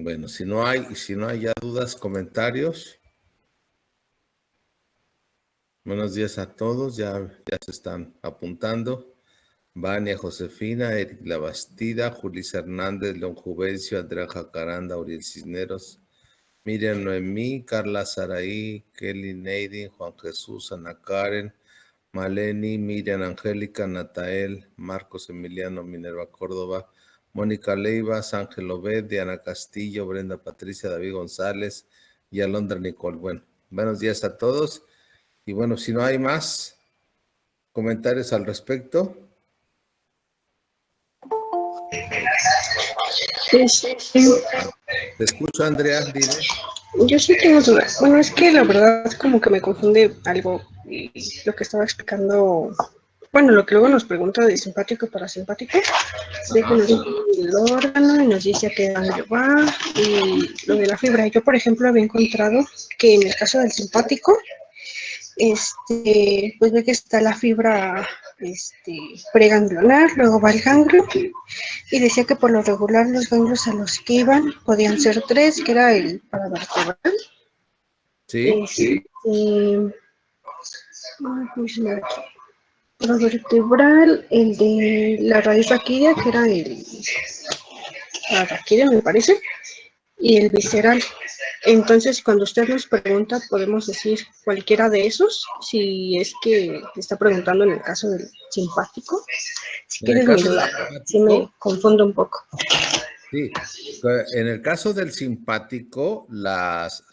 Bueno, si no hay ya dudas, comentarios. Buenos días a todos, ya se están apuntando. Vania Josefina, Eric Labastida, Julissa Hernández, León Juvencio, Andrea Jacaranda, Uriel Cisneros, Miriam Noemí, Carla Saraí, Kelly Neidin, Juan Jesús, Ana Karen, Maleni, Miriam Angélica, Natael, Marcos Emiliano, Minerva Córdoba, Mónica Leivas, Ángel Obed, Diana Castillo, Brenda Patricia, David González y Alondra Nicole. Bueno, buenos días a todos. Y bueno, si no hay más comentarios al respecto. Te escucho, Andrea, dime. Yo sí tengo dudas. Bueno, es que la verdad como que me confunde algo lo que estaba explicando. Bueno, lo que luego nos pregunta de simpático y parasimpático, de que nos dice el órgano y nos dice a qué ganglio va y lo de la fibra. Yo, por ejemplo, había encontrado que en el caso del simpático, pues ve que está la fibra preganglionar, luego va el ganglio, y decía que por lo regular los ganglios a los que iban podían ser 3, que era el paravertebral. Sí. Paravertebral, el de la raíz raquídea, que era la raquídea, me parece, y el visceral. Entonces, cuando usted nos pregunta, podemos decir cualquiera de esos, si es que está preguntando en el caso del simpático. Si quieres mi duda, sí me confundo un poco. Sí, en el caso del simpático, las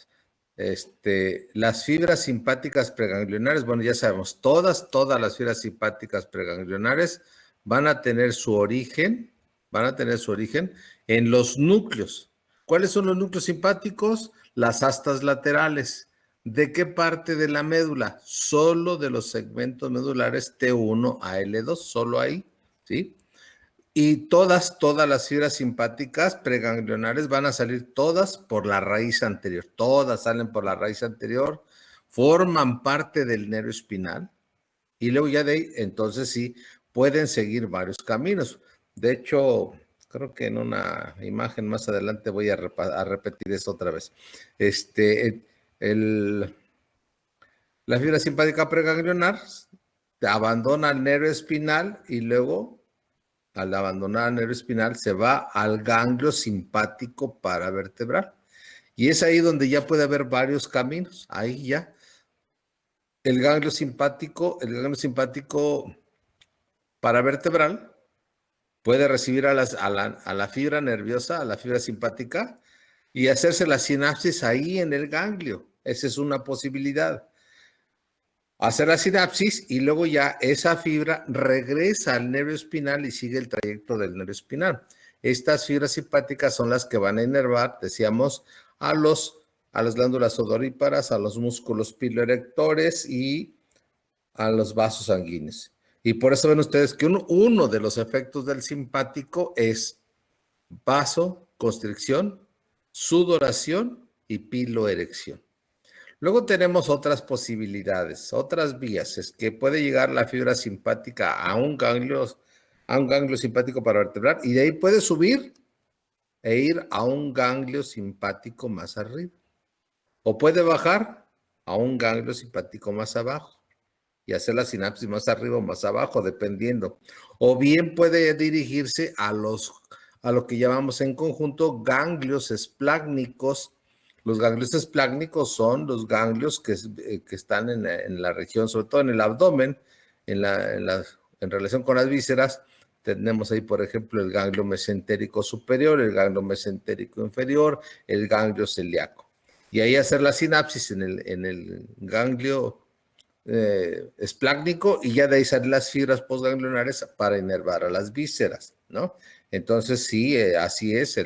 fibras simpáticas preganglionares, bueno, ya sabemos, todas las fibras simpáticas preganglionares van a tener su origen en los núcleos. ¿Cuáles son los núcleos simpáticos? Las astas laterales. ¿De qué parte de la médula? Solo de los segmentos medulares T1 a L2, solo ahí, ¿sí? Y todas las fibras simpáticas preganglionares van a salir todas por la raíz anterior. Todas salen por la raíz anterior, forman parte del nervio espinal y luego ya de ahí, entonces sí, pueden seguir varios caminos. De hecho, creo que en una imagen más adelante voy a repetir esto otra vez. La fibra simpática preganglionar abandona el nervio espinal y luego, al abandonar el nervio espinal, se va al ganglio simpático paravertebral. Y es ahí donde ya puede haber varios caminos. Ahí ya. El ganglio simpático paravertebral puede recibir a la fibra nerviosa, a la fibra simpática, y hacerse la sinapsis ahí en el ganglio. Esa es una posibilidad. Hacer la sinapsis y luego ya esa fibra regresa al nervio espinal y sigue el trayecto del nervio espinal. Estas fibras simpáticas son las que van a inervar, decíamos, a las glándulas odoríparas, a los músculos piloerectores y a los vasos sanguíneos. Y por eso ven ustedes que uno de los efectos del simpático es vasoconstricción, sudoración y piloerección. Luego tenemos otras posibilidades, otras vías. Es que puede llegar la fibra simpática a un ganglio simpático paravertebral y de ahí puede subir e ir a un ganglio simpático más arriba. O puede bajar a un ganglio simpático más abajo y hacer la sinapsis más arriba o más abajo, dependiendo. O bien puede dirigirse a lo que llamamos en conjunto ganglios esplácnicos. Los ganglios esplácnicos son los ganglios que están en la región, sobre todo en el abdomen, en relación con las vísceras. Tenemos ahí, por ejemplo, el ganglio mesentérico superior, el ganglio mesentérico inferior, el ganglio celíaco. Y ahí hacer la sinapsis en el ganglio esplácnico y ya de ahí salen las fibras postganglionares para inervar a las vísceras, ¿no? Entonces sí, así es,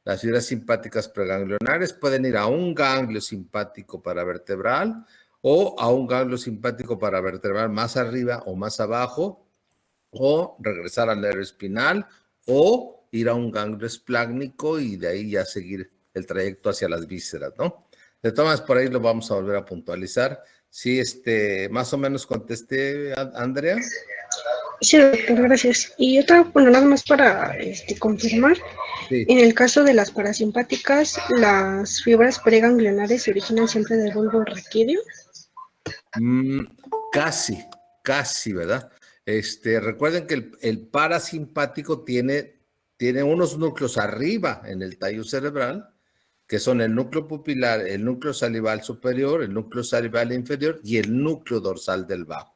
las fibras simpáticas preganglionares pueden ir a un ganglio simpático paravertebral o a un ganglio simpático paravertebral más arriba o más abajo, o regresar al nervio espinal, o ir a un ganglio esplácnico y de ahí ya seguir el trayecto hacia las vísceras, ¿no? De todas maneras, por ahí lo vamos a volver a puntualizar. Sí, más o menos contesté, Andrea. Sí, doctor, gracias. Y otra, bueno, nada más para confirmar, Sí. en el caso de las parasimpáticas, las fibras preganglionares se originan siempre del bulbo raquídeo. Mm, casi, casi, ¿verdad? Recuerden que el parasimpático tiene unos núcleos arriba en el tallo cerebral, que son el núcleo pupilar, el núcleo salival superior, el núcleo salival inferior y el núcleo dorsal del vago.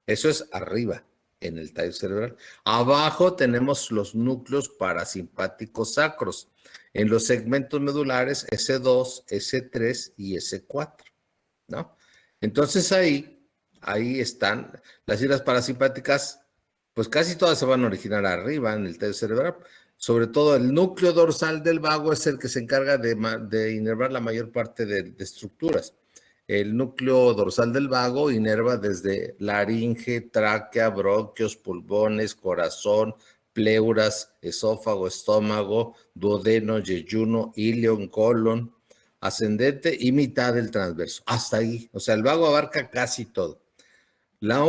Eso es arriba en el tallo cerebral. Abajo tenemos los núcleos parasimpáticos sacros. En los segmentos medulares S2, S3 y S4, ¿no? Entonces ahí están las fibras parasimpáticas, pues casi todas se van a originar arriba en el tallo cerebral. Sobre todo el núcleo dorsal del vago es el que se encarga de inervar la mayor parte de estructuras. El núcleo dorsal del vago inerva desde laringe, tráquea, bronquios, pulmones, corazón, pleuras, esófago, estómago, duodeno, yeyuno, ilion, colon, ascendente y mitad del transverso. Hasta ahí. O sea, el vago abarca casi todo. La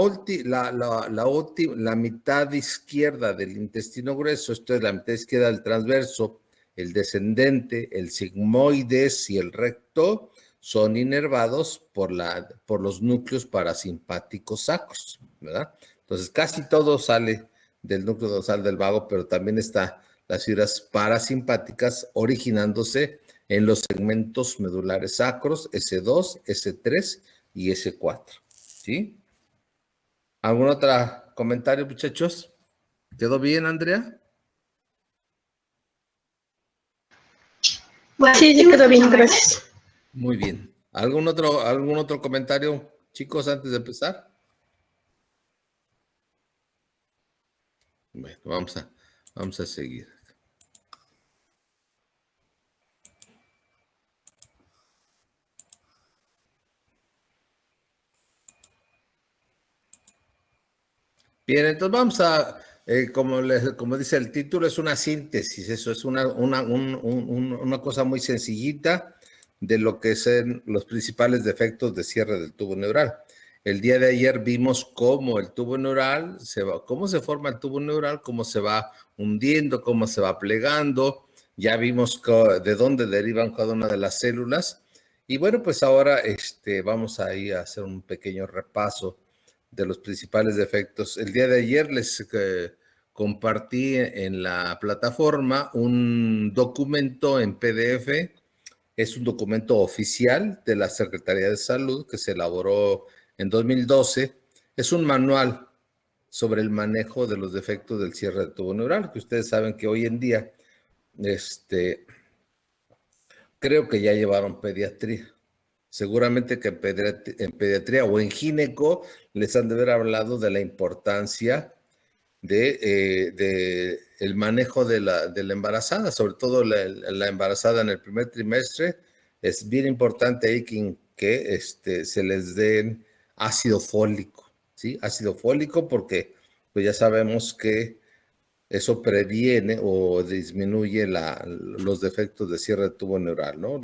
mitad izquierda del intestino grueso, esto es la mitad izquierda del transverso, el descendente, el sigmoides y el recto, son inervados por los núcleos parasimpáticos sacros, ¿verdad? Entonces, casi todo sale del núcleo dorsal del vago, pero también está las fibras parasimpáticas originándose en los segmentos medulares sacros, S2, S3 y S4, ¿sí? ¿Algún otro comentario, muchachos? ¿Quedó bien, Andrea? Sí, ya quedó bien, gracias. Muy bien. Algún otro comentario, chicos, antes de empezar? Bueno, vamos a seguir. Bien, entonces vamos a, como dice el título, es una síntesis, eso es una cosa muy sencillita de lo que son los principales defectos de cierre del tubo neural. El día de ayer vimos cómo el tubo neural cómo se forma el tubo neural, cómo se va hundiendo, cómo se va plegando. Ya vimos de dónde derivan cada una de las células. Y bueno, pues ahora vamos a ir a hacer un pequeño repaso de los principales defectos. El día de ayer les compartí en la plataforma un documento en PDF. Es un documento oficial de la Secretaría de Salud que se elaboró en 2012. Es un manual sobre el manejo de los defectos del cierre del tubo neural, que ustedes saben que hoy en día, creo que ya llevaron pediatría. Seguramente que en pediatría o en gineco les han de haber hablado de la importancia de el manejo de la embarazada, sobre todo la embarazada en el primer trimestre. Es bien importante ahí que se les den ácido fólico, ¿sí? Ácido fólico porque pues ya sabemos que eso previene o disminuye los defectos de cierre de tubo neural, ¿no?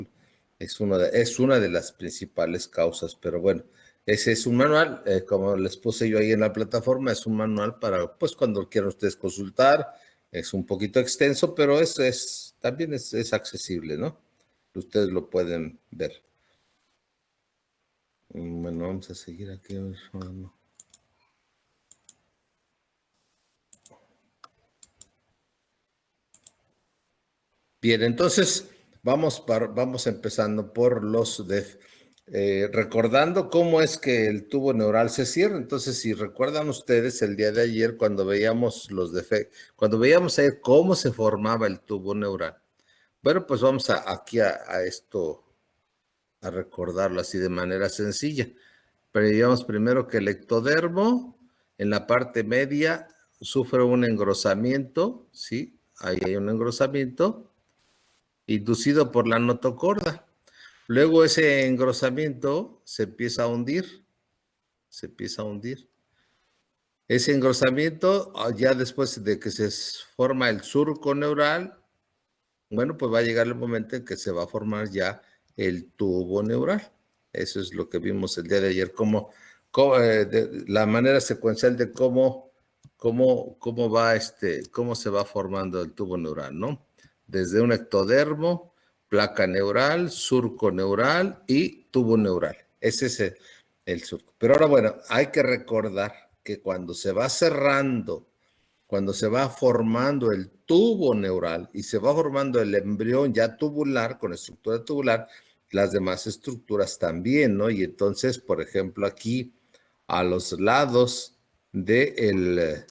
Es una de las principales causas, pero bueno, ese es un manual, como les puse yo ahí en la plataforma, es un manual para, pues, cuando quieran ustedes consultar, es un poquito extenso, pero también es accesible, ¿no? Ustedes lo pueden ver. Bueno, vamos a seguir aquí. Bueno. Bien, entonces vamos empezando por recordando cómo es que el tubo neural se cierra. Entonces, si recuerdan ustedes el día de ayer cuando veíamos los defectos, cuando veíamos ayer cómo se formaba el tubo neural. Bueno, pues vamos aquí a esto, a recordarlo así de manera sencilla. Pero digamos primero que el ectodermo en la parte media sufre un engrosamiento, ¿sí? Ahí hay un engrosamiento inducido por la notocorda. Luego ese engrosamiento se empieza a hundir. Ese engrosamiento, ya después de que se forma el surco neural, bueno, pues va a llegar el momento en que se va a formar ya el tubo neural. Eso es lo que vimos el día de ayer, la manera secuencial de cómo cómo se va formando el tubo neural, ¿no? Desde un ectodermo, placa neural, surco neural y tubo neural. Ese es el surco. Pero ahora, bueno, hay que recordar que cuando se va cerrando, cuando se va formando el tubo neural y se va formando el embrión ya tubular, con estructura tubular, las demás estructuras también, ¿no? Y entonces, por ejemplo, aquí a los lados del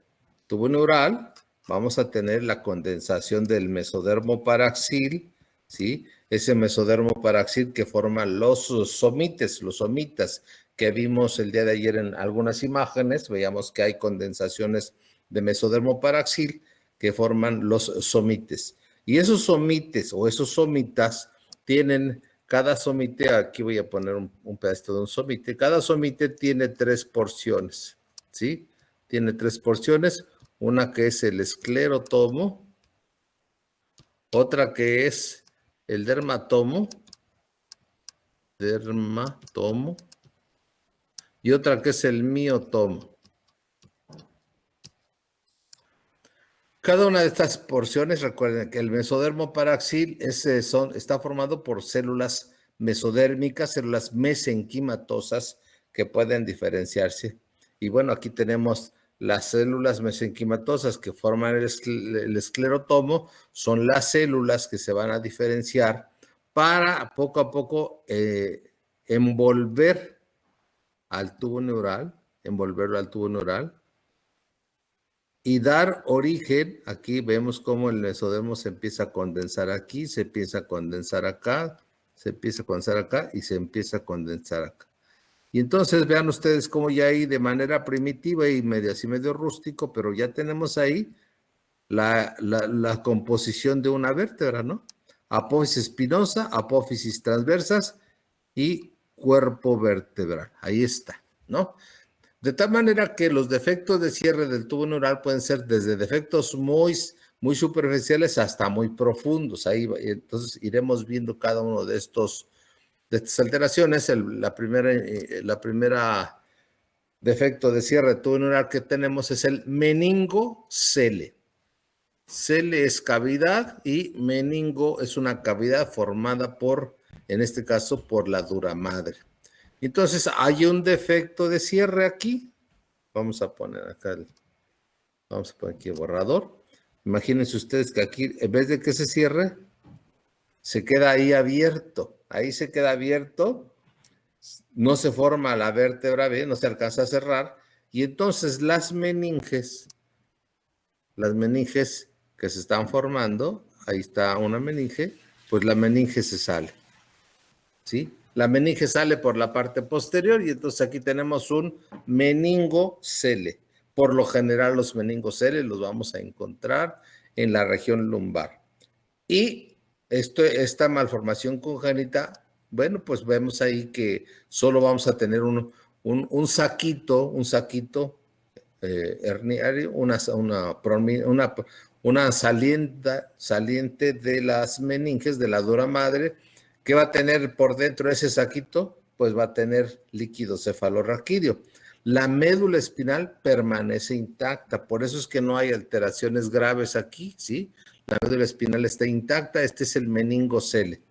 tubo neural vamos a tener la condensación del mesodermo paraxil, ¿sí? Ese mesodermo paraxil que forman los somites, los somitas que vimos el día de ayer en algunas imágenes, veíamos que hay condensaciones de mesodermo paraxil que forman los somites. Y esos somites o esos somitas tienen, cada somite, aquí voy a poner un pedacito de un somite, cada somite tiene 3 porciones, ¿sí? Tiene 3 porciones, una que es el esclerotomo, otra que es el dermatomo, y otra que es el miotomo. Cada una de estas porciones, recuerden que el mesodermo paraxil está formado por células mesodérmicas, células mesenquimatosas que pueden diferenciarse. Y bueno, aquí tenemos las células mesenquimatosas que forman el esclerotomo, son las células que se van a diferenciar para poco a poco envolverlo al tubo neural y dar origen, aquí vemos cómo el mesodermo se empieza a condensar aquí, se empieza a condensar acá, se empieza a condensar acá y se empieza a condensar acá. Y entonces vean ustedes cómo ya ahí de manera primitiva y así medio rústico, pero ya tenemos ahí la composición de una vértebra, ¿no? Apófisis espinosa, apófisis transversas y cuerpo vertebral. Ahí está, ¿no? De tal manera que los defectos de cierre del tubo neural pueden ser desde defectos muy superficiales hasta muy profundos. Ahí, entonces, iremos viendo cada uno de estas alteraciones. La primera defecto de cierre del tubo neural que tenemos es el meningocele. Cele es cavidad y meningo es una cavidad formada en este caso, por la dura madre. Entonces, hay un defecto de cierre aquí. Vamos a poner acá el borrador. Imagínense ustedes que aquí, en vez de que se cierre, se queda ahí abierto. Ahí se queda abierto. No se forma la vértebra bien, no se alcanza a cerrar. Y entonces las meninges que se están formando, ahí está una meninge, pues la meninge se sale. ¿Sí? La meninge sale por la parte posterior y entonces aquí tenemos un meningocele. Por lo general los meningoceles los vamos a encontrar en la región lumbar. Y esta malformación congénita, bueno, pues vemos ahí que solo vamos a tener un saquito herniario, una saliente de las meninges de la dura madre. ¿Qué va a tener por dentro ese saquito? Pues va a tener líquido cefalorraquídeo. La médula espinal permanece intacta, por eso es que no hay alteraciones graves aquí, ¿sí? La médula espinal está intacta, este es el meningocele.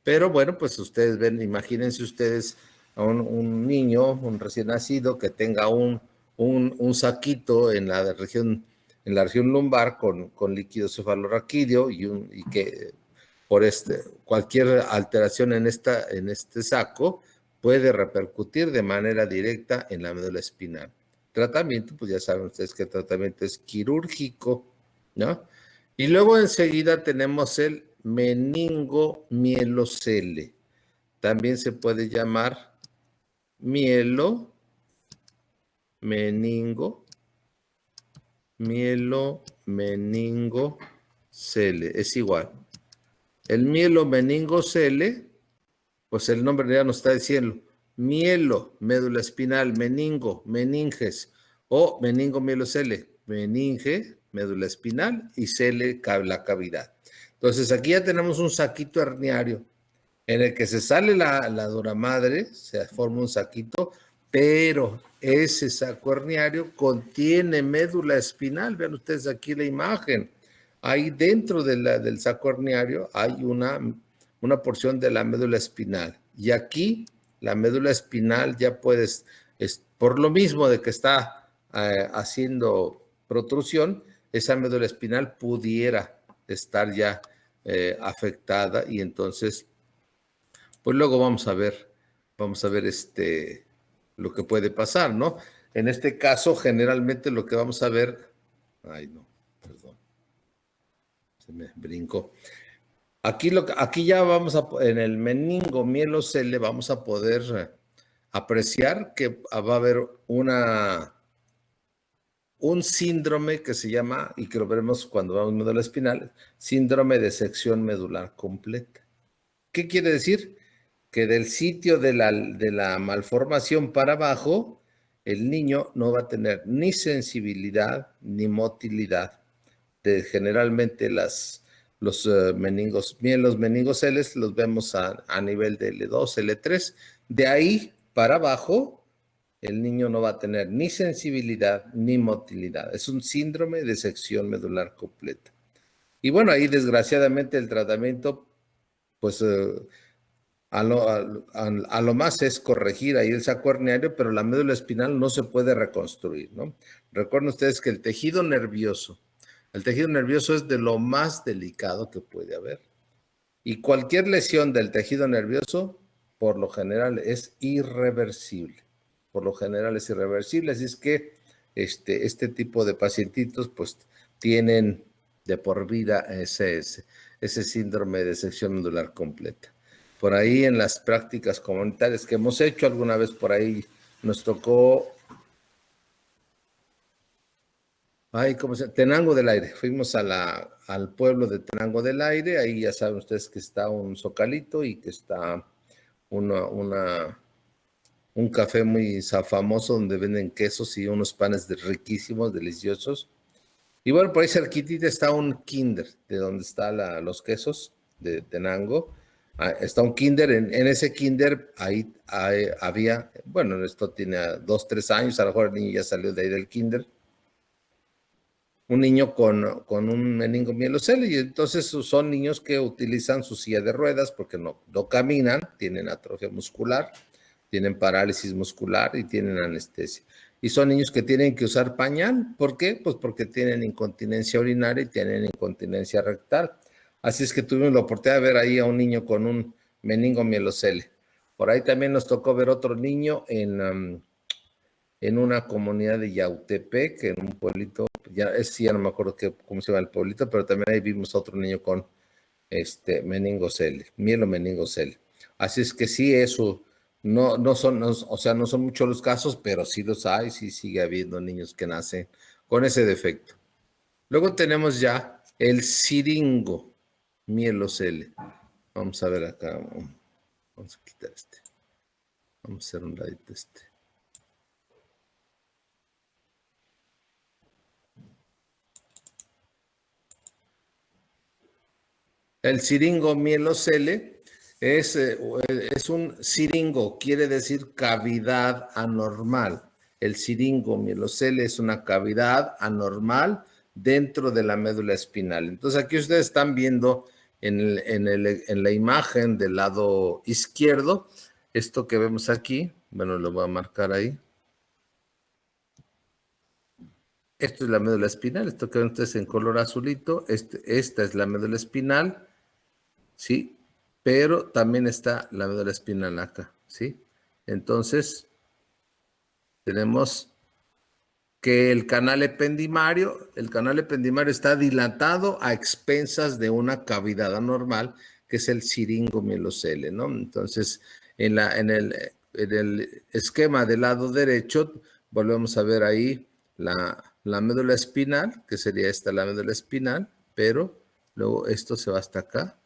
Pero bueno, pues ustedes ven, imagínense ustedes a un niño, un recién nacido, que tenga un saquito en la región lumbar con líquido cefalorraquídeo y que por cualquier alteración en este saco puede repercutir de manera directa en la médula espinal. Tratamiento, pues ya saben ustedes que el tratamiento es quirúrgico, ¿no? Y luego enseguida tenemos el meningomielocele. También se puede llamar meningocele. Es igual. El mielomeningocele, pues el nombre ya nos está diciendo. Mielo, médula espinal, meningo, meninges, o meningomielocele, meninge, médula espinal y cele, la cavidad. Entonces aquí ya tenemos un saquito herniario en el que se sale la dura madre, se forma un saquito, pero ese saco herniario contiene médula espinal. Vean ustedes aquí la imagen. Ahí dentro del saco herniario hay una porción de la médula espinal. Y aquí la médula espinal ya puedes, por lo mismo de que está haciendo protrusión, esa médula espinal pudiera estar ya afectada y entonces, pues luego vamos a ver lo que puede pasar, ¿no? En este caso, generalmente lo que vamos a ver, ay no, perdón, se me brincó. Aquí ya vamos en el meningo mielocele vamos a poder apreciar que va a haber un síndrome que se llama, y que lo veremos cuando vamos a médula espinal, síndrome de sección medular completa. ¿Qué quiere decir? Que del sitio de la malformación para abajo, el niño no va a tener ni sensibilidad ni motilidad. Generalmente los meningoceles los vemos a nivel de L2, L3. De ahí para abajo, el niño no va a tener ni sensibilidad ni motilidad. Es un síndrome de sección medular completa. Y bueno, ahí desgraciadamente el tratamiento, pues a lo más es corregir ahí el saco herniario, pero la médula espinal no se puede reconstruir, ¿no? Recuerden ustedes que el tejido nervioso es de lo más delicado que puede haber. Y cualquier lesión del tejido nervioso, por lo general, es irreversible. Por lo general es irreversible, así es que este tipo de pacientitos pues tienen de por vida ese síndrome de sección medular completa. Por ahí en las prácticas comunitarias que hemos hecho, alguna vez por ahí nos tocó, ¿cómo se llama? Tenango del Aire. Fuimos al pueblo de Tenango del Aire, ahí ya saben ustedes que está un zocalito y que está un café muy famoso donde venden quesos y unos panes riquísimos, deliciosos. Y bueno, por ahí cerquitita está un kinder, de donde están los quesos de Tenango. Está un kinder, en ese kinder ahí había, bueno, esto tiene 2, 3 años, a lo mejor el niño ya salió de ahí del kinder, un niño con un meningomielocele, y entonces son niños que utilizan su silla de ruedas porque no caminan, tienen atrofia muscular, tienen parálisis muscular y tienen anestesia. Y son niños que tienen que usar pañal. ¿Por qué? Pues porque tienen incontinencia urinaria y tienen incontinencia rectal. Así es que tuvimos la oportunidad de ver ahí a un niño con un meningomielocele. Por ahí también nos tocó ver otro niño en una comunidad de Yautepec, en un pueblito, ya no me acuerdo cómo se llama el pueblito, pero también ahí vimos a otro niño con meningocele, mielomeningocele. Así es que sí, eso no son muchos los casos, pero sí los hay, sí sigue habiendo niños que nacen con ese defecto. Luego tenemos ya el siringo mielocele. Vamos a ver acá, vamos a quitar este. Vamos a hacer un ladito este. El siringo mielocele es un siringo, quiere decir cavidad anormal. El siringo mielocele es una cavidad anormal dentro de la médula espinal. Entonces aquí ustedes están viendo en la imagen del lado izquierdo, esto que vemos aquí, bueno, lo voy a marcar ahí. Esto es la médula espinal, esto que ven ustedes en color azulito, esta es la médula espinal, ¿sí? Pero también está la médula espinal acá, ¿sí? Entonces, tenemos que el canal ependimario está dilatado a expensas de una cavidad anormal, que es el siringomielocele, ¿no? Entonces, en el esquema del lado derecho, volvemos a ver ahí la médula espinal, que sería esta la médula espinal, pero luego esto se va hasta acá,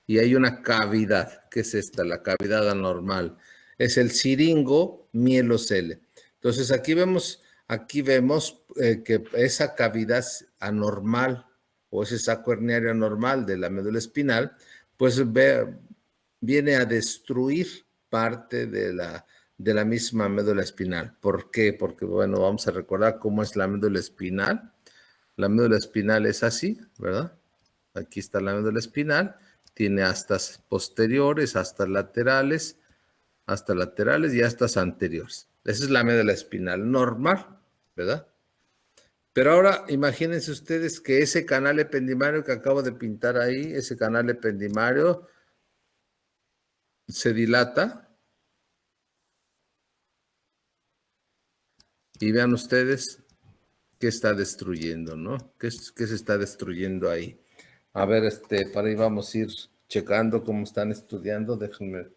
y hay una cavidad, que es esta, la cavidad anormal. Es el siringomielocele. Entonces, aquí vemos que esa cavidad anormal o ese saco herniario anormal de la médula espinal, pues viene a destruir parte de de la misma médula espinal. ¿Por qué? Porque, bueno, vamos a recordar cómo es la médula espinal. La médula espinal es así, ¿verdad? Aquí está la médula espinal. Tiene astas posteriores, astas laterales y astas anteriores. Esa es la médula espinal normal, ¿verdad? Pero ahora imagínense ustedes que ese canal ependimario que acabo de pintar ahí, ese canal ependimario se dilata y vean ustedes qué está destruyendo, ¿no? ¿Qué se está destruyendo ahí? A ver, para ahí vamos a ir checando cómo están estudiando. Déjenme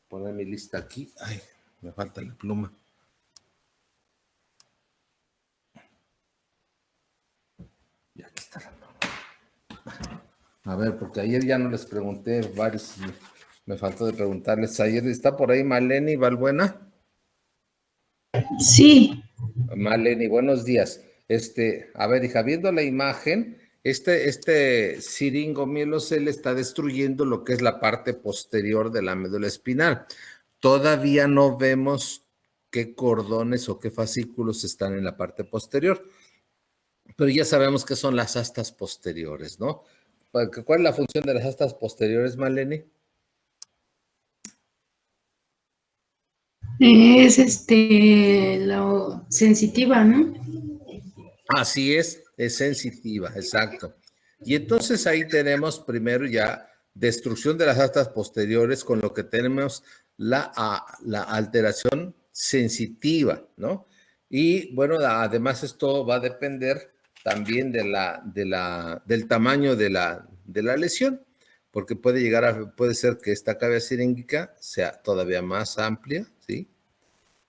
poner mi lista aquí. Ay, me falta la pluma. Y aquí está la pluma. A ver, porque ayer ya no les pregunté varios, me faltó de preguntarles. Ayer está por ahí Maleni Balbuena. Sí. Maleni, buenos días. A ver, hija, viendo la imagen, este siringomielocele está destruyendo lo que es la parte posterior de la médula espinal. Todavía no vemos qué cordones o qué fascículos están en la parte posterior, pero ya sabemos que son las astas posteriores, ¿no? ¿Cuál es la función de las astas posteriores, Maleni? Es lo sensitiva, ¿no? Así es sensitiva, exacto. Y entonces ahí tenemos primero ya destrucción de las astas posteriores, con lo que tenemos la alteración sensitiva, ¿no? Y bueno, además esto va a depender también del tamaño de la lesión, porque puede ser que esta cavidad siríngica sea todavía más amplia, ¿sí?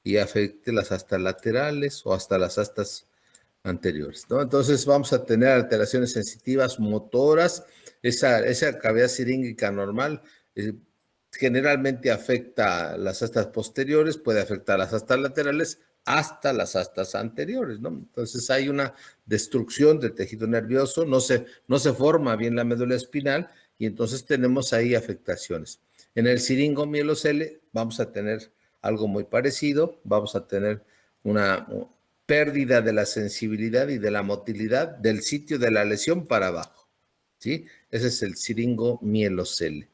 Y afecte las astas laterales o hasta las astas anteriores, ¿no? Entonces vamos a tener alteraciones sensitivas motoras. Esa cavidad siríngica normal generalmente afecta las astas posteriores, puede afectar las astas laterales hasta las astas anteriores, ¿no? Entonces hay una destrucción del tejido nervioso, no se forma bien la médula espinal y entonces tenemos ahí afectaciones. En el siringomielocele vamos a tener algo muy parecido, vamos a tener una pérdida de la sensibilidad y de la motilidad del sitio de la lesión para abajo, ¿sí? Ese es el siringomielocele.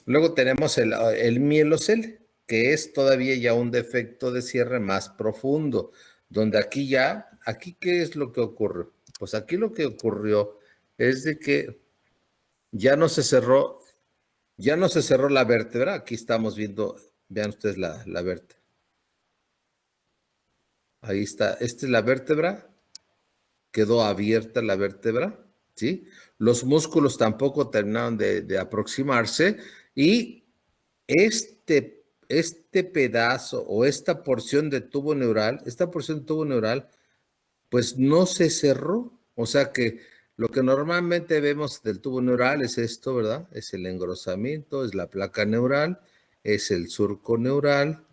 Luego tenemos el mielocele, que es todavía ya un defecto de cierre más profundo, donde aquí ¿qué es lo que ocurre? Pues aquí lo que ocurrió es de que ya no se cerró la vértebra. Aquí estamos viendo, vean ustedes la vértebra. Ahí está, esta es la vértebra, quedó abierta la vértebra, ¿sí? Los músculos tampoco terminaron de aproximarse y este pedazo o esta porción de tubo neural, pues no se cerró. O sea que lo que normalmente vemos del tubo neural es esto, ¿verdad? Es el engrosamiento, es la placa neural, es el surco neural,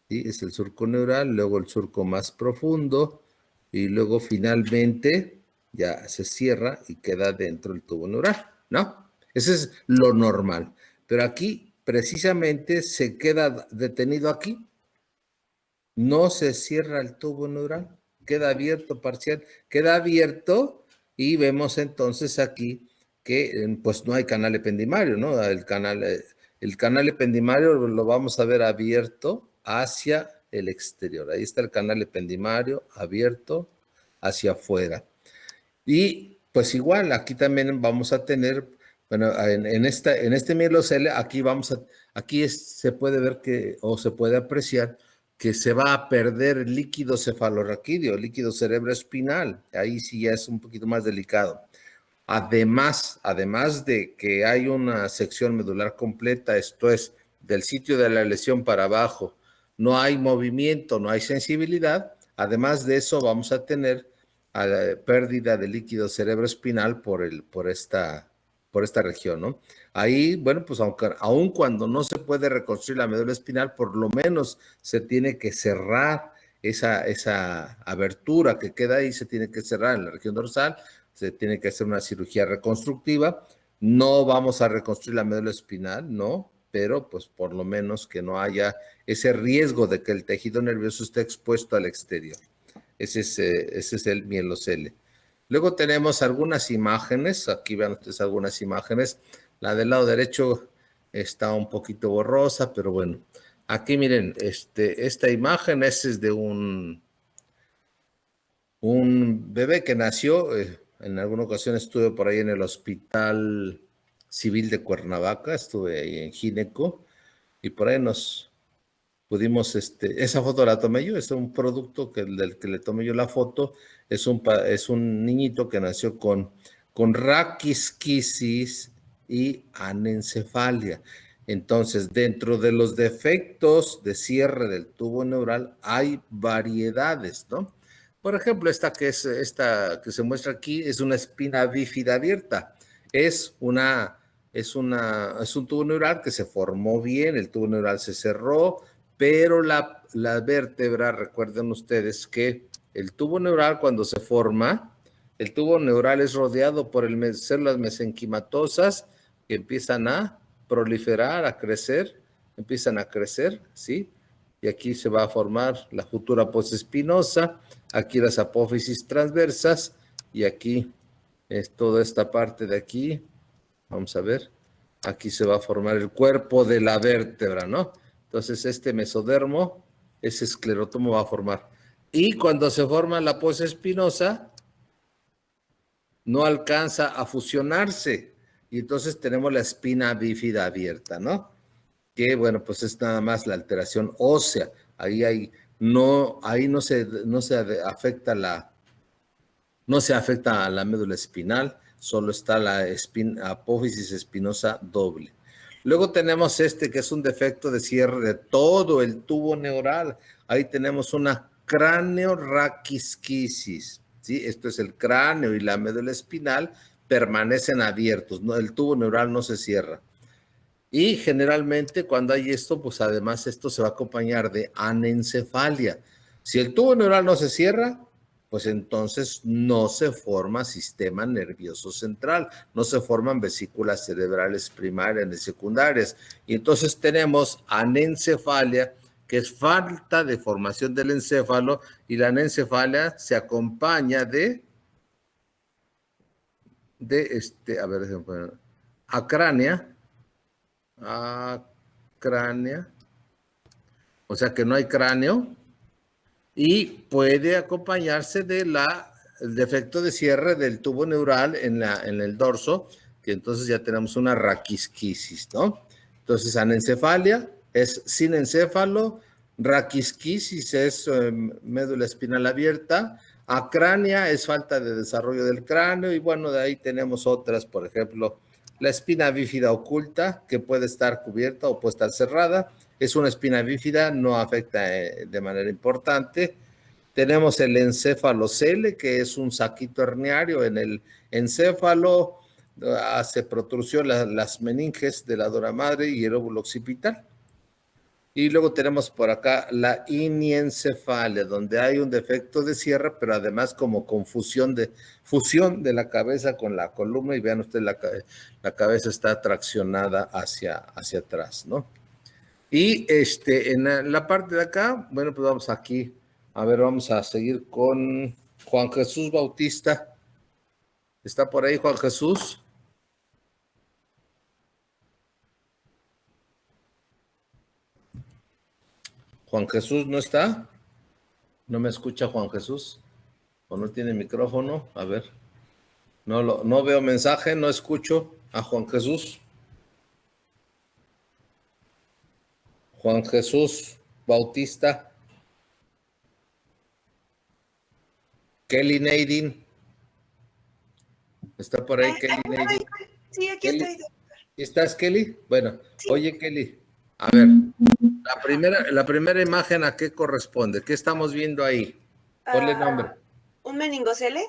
¿sí? Es el surco neural, luego el surco más profundo y luego finalmente ya se cierra y queda dentro del tubo neural, ¿no? Ese es lo normal. Pero aquí precisamente se queda detenido aquí. No se cierra el tubo neural, queda abierto parcial, queda abierto y vemos entonces aquí que pues no hay canal ependimario, ¿no? El canal ependimario lo vamos a ver abierto hacia el exterior. Ahí está el canal ependimario abierto hacia afuera. Y pues igual, aquí también vamos a tener, bueno, en este mielocele, aquí se puede ver o se puede apreciar que se va a perder el líquido cefalorraquídeo, el líquido cerebroespinal. Ahí sí ya es un poquito más delicado. Además de que hay una sección medular completa, esto es, del sitio de la lesión para abajo, no hay movimiento, no hay sensibilidad. Además de eso, vamos a tener pérdida de líquido cerebroespinal por esta región, ¿no? Ahí, bueno, pues aun cuando no se puede reconstruir la médula espinal, por lo menos se tiene que cerrar esa abertura que queda ahí, se tiene que cerrar en la región dorsal, se tiene que hacer una cirugía reconstructiva. No vamos a reconstruir la médula espinal, no, pero pues por lo menos que no haya ese riesgo de que el tejido nervioso esté expuesto al exterior. Ese es el mielocele. Luego tenemos algunas imágenes, aquí vean ustedes algunas imágenes. La del lado derecho está un poquito borrosa, pero bueno. Aquí miren, esta imagen es de un bebé que nació, en alguna ocasión estuve por ahí en el Hospital Civil de Cuernavaca, estuve ahí en Gineco, y por ahí nos pudimos, esa foto la tomé yo, es un producto del que le tomé yo la foto, es un niñito que nació con raquisquisis y anencefalia. Entonces, dentro de los defectos de cierre del tubo neural hay variedades, ¿no? Por ejemplo, esta que se muestra aquí es una espina bífida abierta. Es un tubo neural que se formó bien, el tubo neural se cerró, pero la vértebra, recuerden ustedes que el tubo neural cuando se forma, el tubo neural es rodeado por células mesenquimatosas que empiezan a proliferar, a crecer, empiezan a crecer, ¿sí? Y aquí se va a formar la futura posespinosa, aquí las apófisis transversas, y aquí es toda esta parte de aquí, vamos a ver, aquí se va a formar el cuerpo de la vértebra, ¿no? Entonces este mesodermo, ese esclerótomo va a formar. Y cuando se forma la posespinosa, no alcanza a fusionarse, y entonces tenemos la espina bífida abierta, ¿no? Que bueno, pues es nada más la alteración ósea. Ahí no se afecta a la médula espinal, solo está la apófisis espinosa doble. Luego tenemos que es un defecto de cierre de todo el tubo neural. Ahí tenemos una craneorraquisquisis, ¿sí? Esto es el cráneo y la médula espinal permanecen abiertos, ¿no? El tubo neural no se cierra. Y generalmente cuando hay esto, pues además esto se va a acompañar de anencefalia. Si el tubo neural no se cierra, pues entonces no se forma sistema nervioso central, no se forman vesículas cerebrales primarias ni secundarias. Y entonces tenemos anencefalia, que es falta de formación del encéfalo, y la anencefalia se acompaña de a ver, acrania, cránea, o sea que no hay cráneo, y puede acompañarse del defecto de cierre del tubo neural en el dorso, que entonces ya tenemos una raquisquisis, ¿no? Entonces, anencefalia es sin encéfalo, raquisquisis es médula espinal abierta, acrania es falta de desarrollo del cráneo, y bueno, de ahí tenemos otras, por ejemplo, la espina bífida oculta, que puede estar cubierta o puede estar cerrada. Es una espina bífida, no afecta de manera importante. Tenemos el encéfalocele, que es un saquito herniario en el encéfalo, hace protrusión las meninges de la dura madre y el óvulo occipital. Y luego tenemos por acá la iniencefalia, donde hay un defecto de cierre, pero además como fusión de la cabeza con la columna, y vean ustedes, la cabeza está traccionada hacia atrás, ¿no? Y en la parte de acá, bueno, pues vamos aquí, a ver, vamos a seguir con Juan Jesús Bautista. ¿Está por ahí Juan Jesús? ¿Juan Jesús no está? ¿No me escucha Juan Jesús? ¿O no tiene micrófono? A ver. No veo mensaje, no escucho a Juan Jesús. Juan Jesús Bautista. Kelly Neidin. ¿Está por ahí Kelly Neidin? Sí, aquí Kelly, estoy. ¿estás, Kelly? Bueno, Sí. Oye, Kelly, a ver, la primera imagen, ¿a qué corresponde? ¿Qué estamos viendo ahí? Ponle nombre. ¿Un meningocele?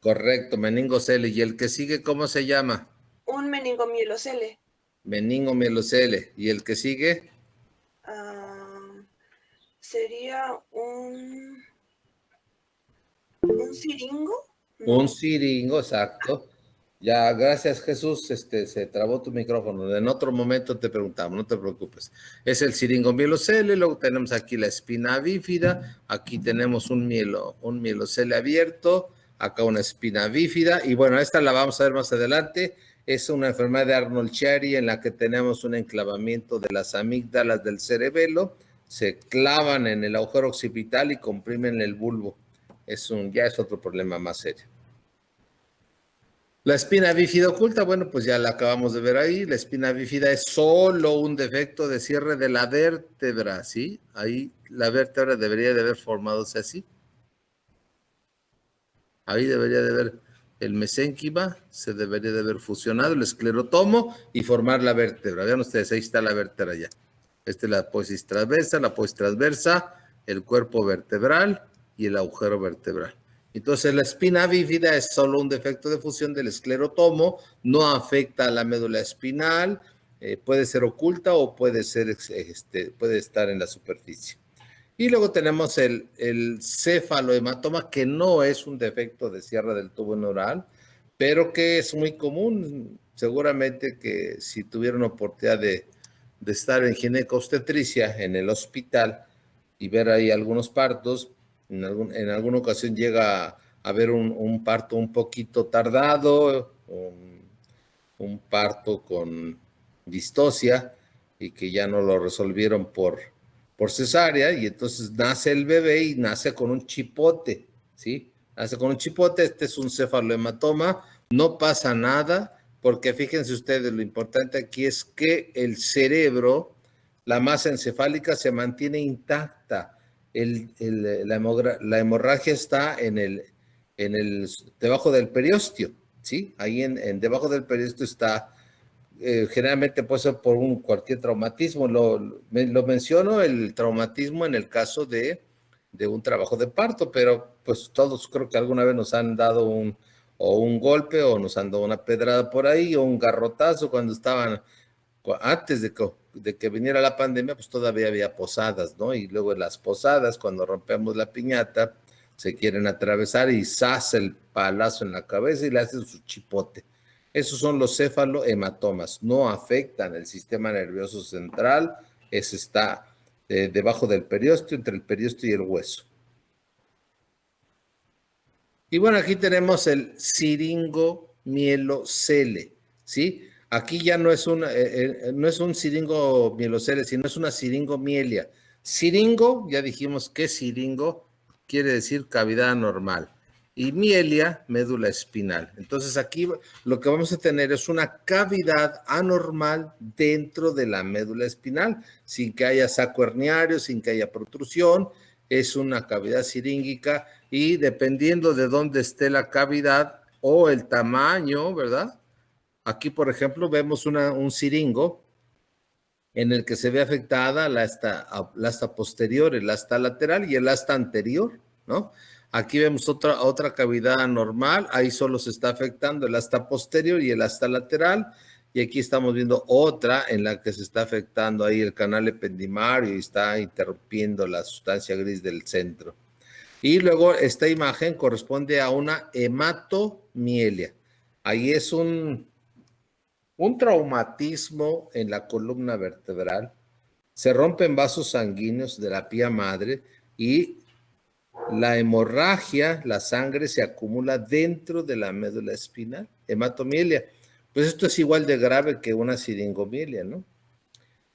Correcto, meningocele. ¿Y el que sigue, cómo se llama? Un meningomielocele. Meningomielocele. ¿Y el que sigue? Sería un siringo. Un siringo, exacto. Ya, gracias Jesús, se trabó tu micrófono. En otro momento te preguntamos, no te preocupes. Es el siringomielocele, luego tenemos aquí la espina bífida, aquí tenemos un mielocele abierto, acá una espina bífida, y bueno, esta la vamos a ver más adelante. Es una enfermedad de Arnold-Chiari en la que tenemos un enclavamiento de las amígdalas del cerebelo, se clavan en el agujero occipital y comprimen el bulbo. Ya es otro problema más serio. La espina bífida oculta, bueno, pues ya la acabamos de ver ahí. La espina bífida es solo un defecto de cierre de la vértebra, ¿sí? Ahí la vértebra debería de haber formadose así. Ahí debería de haber el mesénquima, se debería de haber fusionado el esclerotomo y formar la vértebra. Vean ustedes, ahí está la vértebra ya. Esta es la apófisis transversa, el cuerpo vertebral y el agujero vertebral. Entonces, la espina bífida es solo un defecto de fusión del esclerotomo, no afecta a la médula espinal, puede ser oculta o puede estar en la superficie. Y luego tenemos el cefalohematoma, que no es un defecto de cierre del tubo neural, pero que es muy común. Seguramente que si tuvieron oportunidad de estar en ginecobstetricia en el hospital y ver ahí algunos partos, en alguna ocasión llega a haber un parto un poquito tardado, un parto con distocia y que ya no lo resolvieron por cesárea, y entonces nace el bebé y nace con un chipote, ¿sí? Nace con un chipote, este es un cefalohematoma, no pasa nada, porque fíjense ustedes, lo importante aquí es que el cerebro, la masa encefálica se mantiene intacta, la hemorragia está debajo del periósteo, ¿sí? Ahí debajo del periósteo está, generalmente puede ser por cualquier traumatismo. Lo menciono, el traumatismo en el caso de un trabajo de parto, pero pues todos creo que alguna vez nos han dado un golpe o nos han dado una pedrada por ahí o un garrotazo cuando estaban, antes de que viniera la pandemia, pues todavía había posadas, ¿no? Y luego en las posadas, cuando rompemos la piñata, se quieren atravesar y ¡zas! El palazo en la cabeza y le hacen su chipote. Esos son los cefalohematomas, no afectan el sistema nervioso central, está debajo del periósteo, entre el periósteo y el hueso. Y bueno, aquí tenemos el siringomielocele, ¿sí? Aquí ya no es un siringomielocele, sino es una siringomielia. Siringo, ya dijimos que siringo quiere decir cavidad anormal. Y mielia, médula espinal. Entonces aquí lo que vamos a tener es una cavidad anormal dentro de la médula espinal, sin que haya saco herniario, sin que haya protrusión. Es una cavidad siríngica y dependiendo de dónde esté la cavidad o el tamaño, ¿verdad? Aquí, por ejemplo, vemos un siringo en el que se ve afectada la asta posterior, el asta lateral y el asta anterior, ¿no? Aquí vemos otra cavidad anormal, ahí solo se está afectando el asta posterior y el asta lateral, y aquí estamos viendo otra en la que se está afectando ahí el canal ependimario y está interrumpiendo la sustancia gris del centro. Y luego esta imagen corresponde a una hematomielia. Ahí es un traumatismo en la columna vertebral, se rompen vasos sanguíneos de la pía madre y la hemorragia, la sangre se acumula dentro de la médula espinal, hematomielia. Pues esto es igual de grave que una siringomielia, ¿no?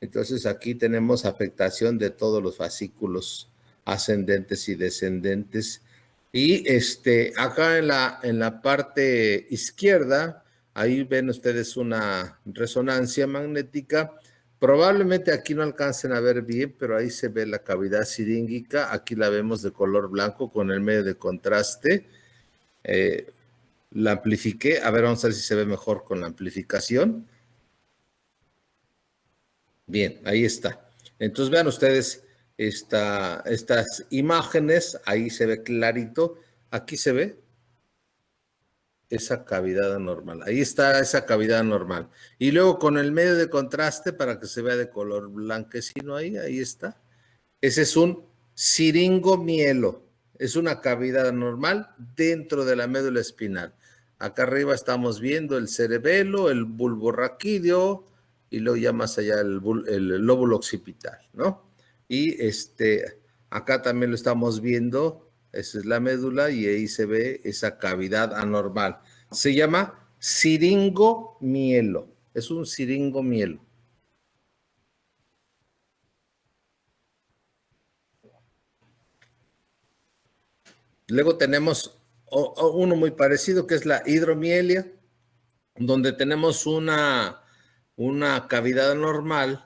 Entonces aquí tenemos afectación de todos los fascículos ascendentes y descendentes. Y acá en la parte izquierda, ahí ven ustedes una resonancia magnética. Probablemente aquí no alcancen a ver bien, pero ahí se ve la cavidad siríngica. Aquí la vemos de color blanco con el medio de contraste. La amplifiqué. A ver, vamos a ver si se ve mejor con la amplificación. Bien, ahí está. Entonces vean ustedes estas imágenes, ahí se ve clarito, aquí se ve esa cavidad anormal, ahí está esa cavidad anormal. Y luego con el medio de contraste para que se vea de color blanquecino ahí está. Ese es un siringomielo, es una cavidad anormal dentro de la médula espinal. Acá arriba estamos viendo el cerebelo, el bulbo raquídeo y luego ya más allá el lóbulo occipital, ¿no? Y acá también lo estamos viendo, esa es la médula y ahí se ve esa cavidad anormal. Se llama siringomielo, es un siringomielo. Luego tenemos uno muy parecido que es la hidromielia, donde tenemos una cavidad normal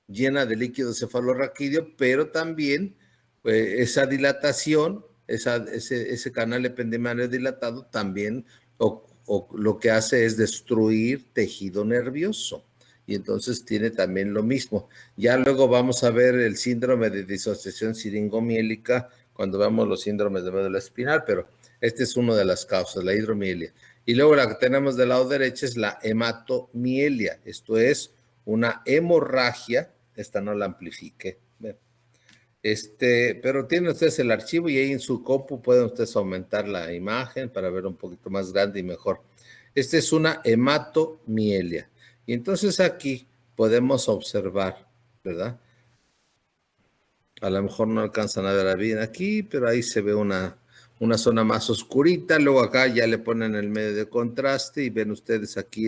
llena de líquido cefalorraquídeo, pero también esa dilatación, ese canal ependimario dilatado también lo que hace es destruir tejido nervioso. Y entonces tiene también lo mismo. Ya luego vamos a ver el síndrome de disociación siringomiélica cuando veamos los síndromes de médula espinal, pero esta es una de las causas, la hidromielia. Y luego la que tenemos del lado derecho es la hematomielia. Esto es una hemorragia. Esta no la amplifique. Pero tienen ustedes el archivo y ahí en su compu pueden ustedes aumentar la imagen para ver un poquito más grande y mejor. Esta es una hematomielia. Y entonces aquí podemos observar, ¿verdad? A lo mejor no alcanzan a ver bien aquí, pero ahí se ve una zona más oscurita. Luego acá ya le ponen el medio de contraste y ven ustedes aquí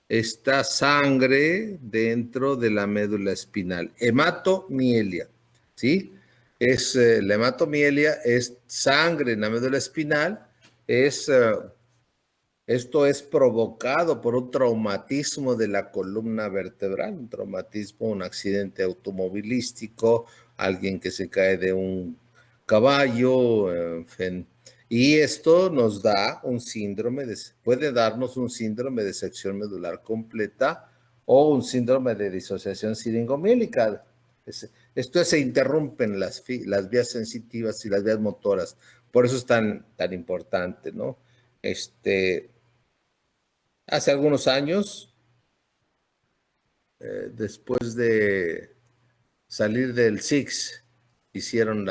esta sangre dentro de la médula espinal. Hematomielia, ¿sí? La hematomielia es sangre en la médula espinal. Esto es provocado por un traumatismo de la columna vertebral, un traumatismo, un accidente automovilístico, alguien que se cae de un caballo, en fin. Y esto nos da un síndrome, puede darnos un síndrome de sección medular completa o un síndrome de disociación siringomiélica. Esto se interrumpen las vías sensitivas y las vías motoras. Por eso es tan importante, ¿no? Hace algunos años, después de salir del SIX, hicieron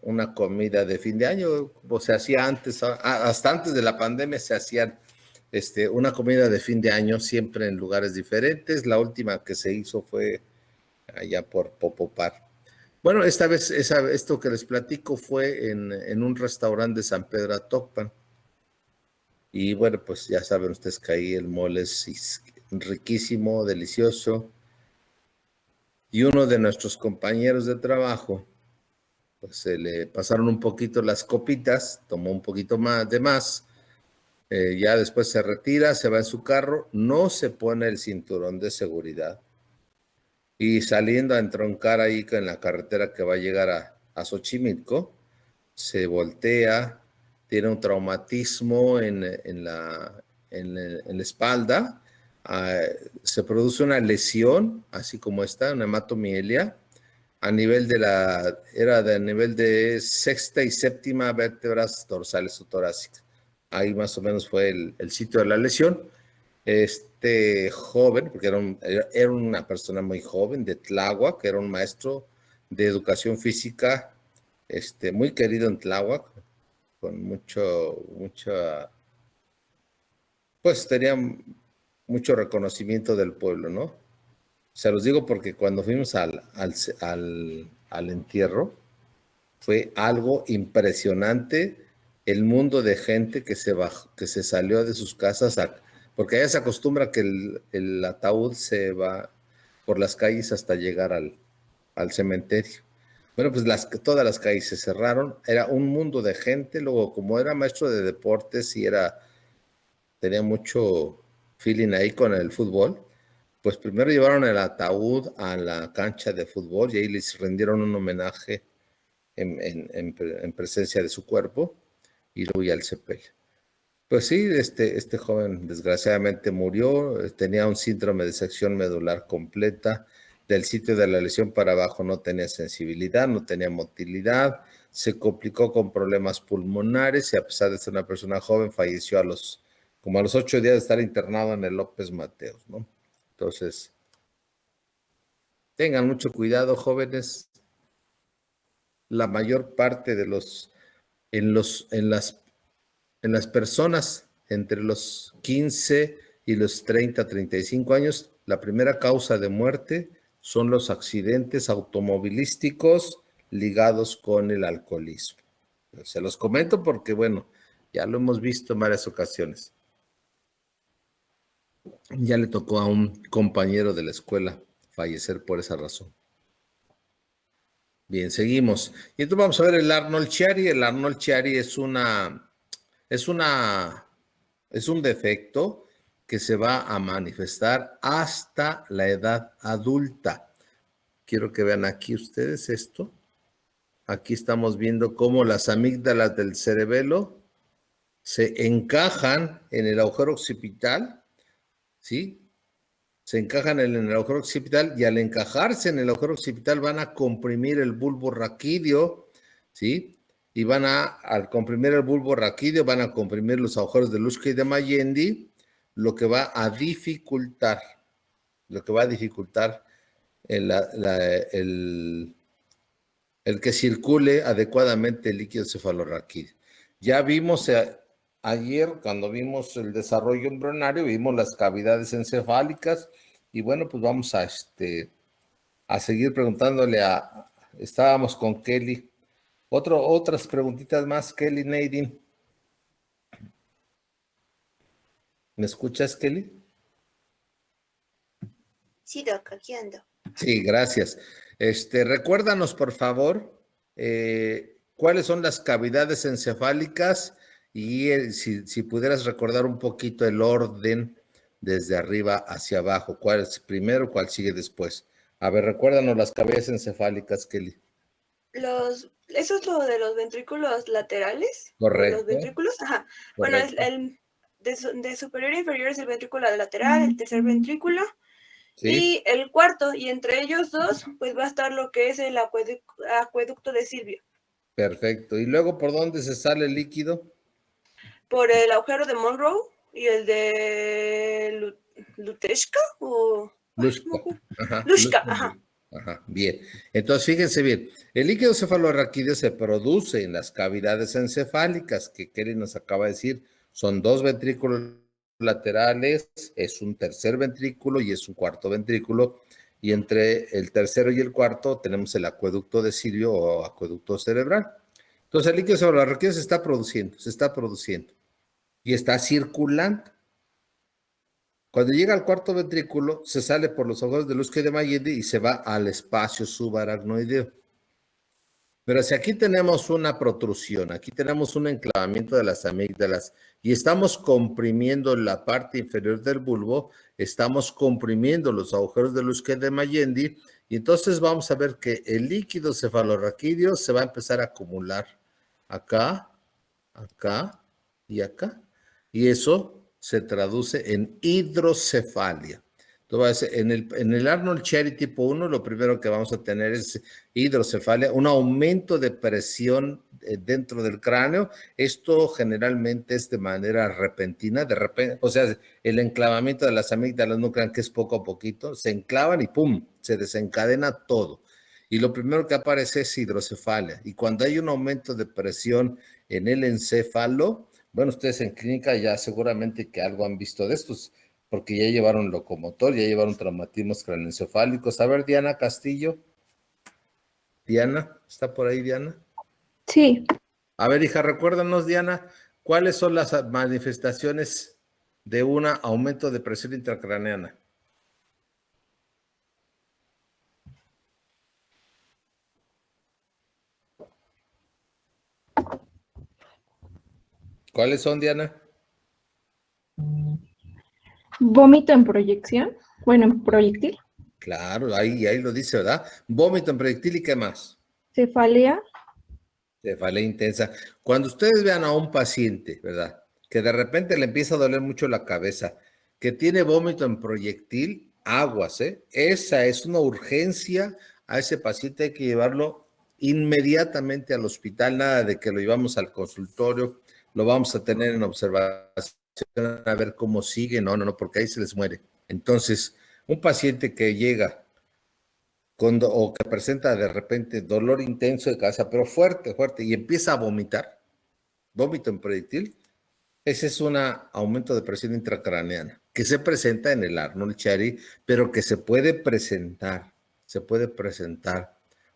una comida de fin de año, o se hacía antes, hasta antes de la pandemia se hacían una comida de fin de año siempre en lugares diferentes. La última que se hizo fue allá por Popopar. Bueno, esta vez esto que les platico fue en un restaurante de San Pedro Atocpan. Y bueno, pues ya saben ustedes que ahí el mole es riquísimo, delicioso. Y uno de nuestros compañeros de trabajo, pues se le pasaron un poquito las copitas, tomó un poquito más de más, ya después se retira, se va en su carro, no se pone el cinturón de seguridad. Y saliendo a entroncar ahí en la carretera que va a llegar a Xochimilco, se voltea, tiene un traumatismo en la espalda, se produce una lesión, así como esta, una hematomielia, a nivel de nivel de sexta y séptima vértebras dorsales o torácicas. Ahí más o menos fue el sitio de la lesión. Este joven, porque era una persona muy joven de Tláhuac, que era un maestro de educación física, muy querido en Tláhuac, con pues tenía mucho reconocimiento del pueblo, ¿no? Se los digo porque cuando fuimos al entierro, fue algo impresionante el mundo de gente que se salió de sus casas, porque allá se acostumbra que el ataúd se va por las calles hasta llegar al cementerio. Bueno, pues todas las calles se cerraron, era un mundo de gente. Luego, como era maestro de deportes y tenía mucho feeling ahí con el fútbol, pues primero llevaron el ataúd a la cancha de fútbol y ahí les rindieron un homenaje en presencia de su cuerpo y luego ya el sepelio. Pues sí, este joven desgraciadamente murió, tenía un síndrome de sección medular completa, del sitio de la lesión para abajo no tenía sensibilidad, no tenía motilidad, se complicó con problemas pulmonares y a pesar de ser una persona joven falleció como a los 8 días de estar internado en el López Mateos, ¿no? Entonces, tengan mucho cuidado, jóvenes. La mayor parte de en las personas entre los 15 y los 30, 35 años, la primera causa de muerte son los accidentes automovilísticos ligados con el alcoholismo. Se los comento porque, bueno, ya lo hemos visto en varias ocasiones. Ya le tocó a un compañero de la escuela fallecer por esa razón. Bien, seguimos. Y entonces vamos a ver el Arnold Chiari. El Arnold Chiari es un defecto que se va a manifestar hasta la edad adulta. Quiero que vean aquí ustedes esto. Aquí estamos viendo cómo las amígdalas del cerebelo se encajan en el agujero occipital, ¿sí? Se encajan en el agujero occipital y al encajarse en el agujero occipital van a comprimir el bulbo raquídeo, ¿sí? Y al comprimir el bulbo raquídeo, van a comprimir los agujeros de Luschke y de Magendie, lo que va a dificultar el que circule adecuadamente el líquido cefalorraquídeo. Ya vimos ayer, cuando vimos el desarrollo embrionario, vimos las cavidades encefálicas y bueno, pues vamos a seguir preguntándole estábamos con Kelly. Otras preguntitas más, Kelly, Nadine. ¿Me escuchas, Kelly? Sí, Doc, aquí ando. Sí, gracias. Recuérdanos, por favor, cuáles son las cavidades encefálicas y si pudieras recordar un poquito el orden desde arriba hacia abajo. ¿Cuál es primero, cuál sigue después? A ver, recuérdanos las cavidades encefálicas, Kelly. ¿Eso es lo de los ventrículos laterales? Correcto. ¿Los ventrículos? Ajá. Correcto. Bueno, de superior a inferior es el ventrículo lateral, el tercer ventrículo. ¿Sí? Y el cuarto, y entre ellos dos, pues va a estar lo que es el acueducto de Silvio. Perfecto. ¿Y luego por dónde se sale el líquido? Por el agujero de Monroe y el de Luteshka o... Luschka. Ajá. Luschka, ajá. Ajá, bien. Entonces, fíjense bien, el líquido cefalorraquídeo se produce en las cavidades encefálicas, que Kelly nos acaba de decir, son 2 ventrículos laterales, es un tercer ventrículo y es un cuarto ventrículo, y entre el tercero y el cuarto tenemos el acueducto de Silvio o acueducto cerebral. Entonces, el líquido cefalorraquídeo se está produciendo, y está circulando. Cuando llega al cuarto ventrículo, se sale por los agujeros de Luschke de Magendie y se va al espacio subaracnoideo. Pero si aquí tenemos una protrusión, aquí tenemos un enclavamiento de las amígdalas y estamos comprimiendo la parte inferior del bulbo, estamos comprimiendo los agujeros de Luschke de Magendie y entonces vamos a ver que el líquido cefalorraquídeo se va a empezar a acumular acá, acá y acá. Y eso se traduce en hidrocefalia. Entonces, en el Arnold Chiari tipo 1, lo primero que vamos a tener es hidrocefalia, un aumento de presión dentro del cráneo. Esto generalmente es de manera repentina, o sea, el enclavamiento de las amígdalas, no crean que es poco a poquito, se enclavan y ¡pum!, se desencadena todo. Y lo primero que aparece es hidrocefalia. Y cuando hay un aumento de presión en el encéfalo, bueno, ustedes en clínica ya seguramente que algo han visto de estos, porque ya llevaron locomotor, ya llevaron traumatismos craneoencefálicos. A ver, Diana Castillo. Diana, ¿está por ahí, Diana? Sí. A ver, hija, recuérdanos, Diana, ¿cuáles son las manifestaciones de un aumento de presión intracraneana? ¿Cuáles son, Diana? Vómito en proyección, bueno, en proyectil. Claro, ahí lo dice, ¿verdad? Vómito en proyectil y ¿qué más? Cefalea. Cefalea intensa. Cuando ustedes vean a un paciente, ¿verdad? Que de repente le empieza a doler mucho la cabeza, que tiene vómito en proyectil, aguas, ¿eh? Esa es una urgencia. A ese paciente hay que llevarlo inmediatamente al hospital, nada de que lo llevamos al consultorio, lo vamos a tener en observación a ver cómo sigue. No, porque ahí se les muere. Entonces, un paciente que llega o que presenta de repente dolor intenso de cabeza, pero fuerte, y empieza a vomitar, vómito en proyectil, Ese es un aumento de presión intracraneana que se presenta en el Arnold-Chiari, pero que se puede presentar,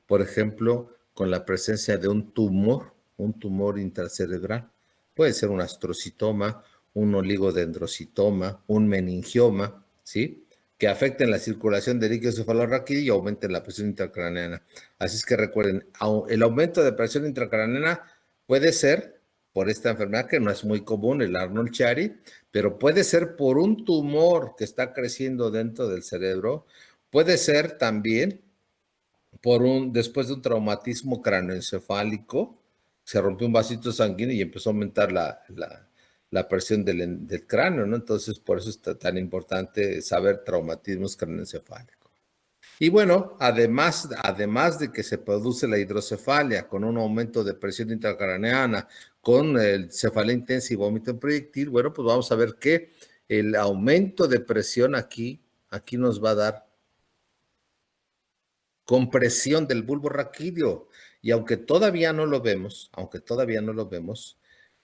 por ejemplo, con la presencia de un tumor intracerebral. Puede ser un astrocitoma, un oligodendrocitoma, un meningioma, ¿sí? Que afecten la circulación del líquido cefalorraquídeo y aumenten la presión intracraneana. Así es que recuerden, el aumento de presión intracraneana puede ser por esta enfermedad que no es muy común, el Arnold-Chiari, pero puede ser por un tumor que está creciendo dentro del cerebro, puede ser también después de un traumatismo cráneoencefálico, se rompió un vasito sanguíneo y empezó a aumentar la presión del cráneo, ¿no? Entonces, por eso es tan importante saber traumatismos cráneoencefálicos. Y bueno, además de que se produce la hidrocefalia con un aumento de presión intracraneana, con cefalea intensa y vómito en proyectil, bueno, pues vamos a ver que el aumento de presión aquí nos va a dar compresión del bulbo raquídeo. Y aunque todavía no lo vemos,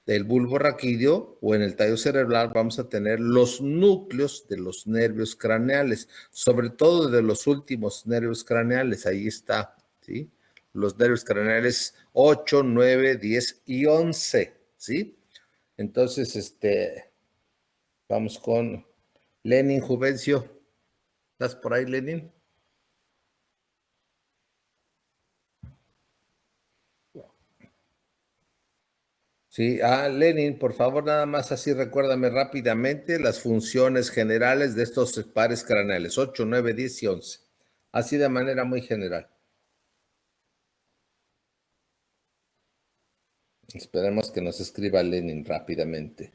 del bulbo raquídeo o en el tallo cerebral vamos a tener los núcleos de los nervios craneales, sobre todo de los últimos nervios craneales. Ahí está, ¿sí? Los nervios craneales 8, 9, 10 y 11, ¿sí? Entonces, vamos con Lenin Juvencio. ¿Estás por ahí, Lenin? Sí, Lenin, por favor, nada más así recuérdame rápidamente las funciones generales de estos pares craneales, 8, 9, 10 y 11. Así de manera muy general. Esperemos que nos escriba Lenin rápidamente.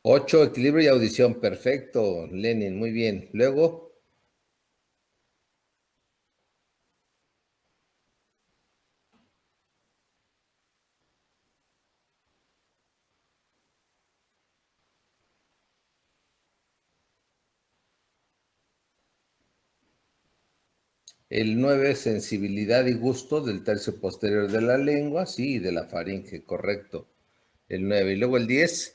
8, equilibrio y audición. Perfecto, Lenin, muy bien. Luego. El 9, sensibilidad y gusto del tercio posterior de la lengua, sí, y de la faringe, correcto. El 9. Y luego el 10.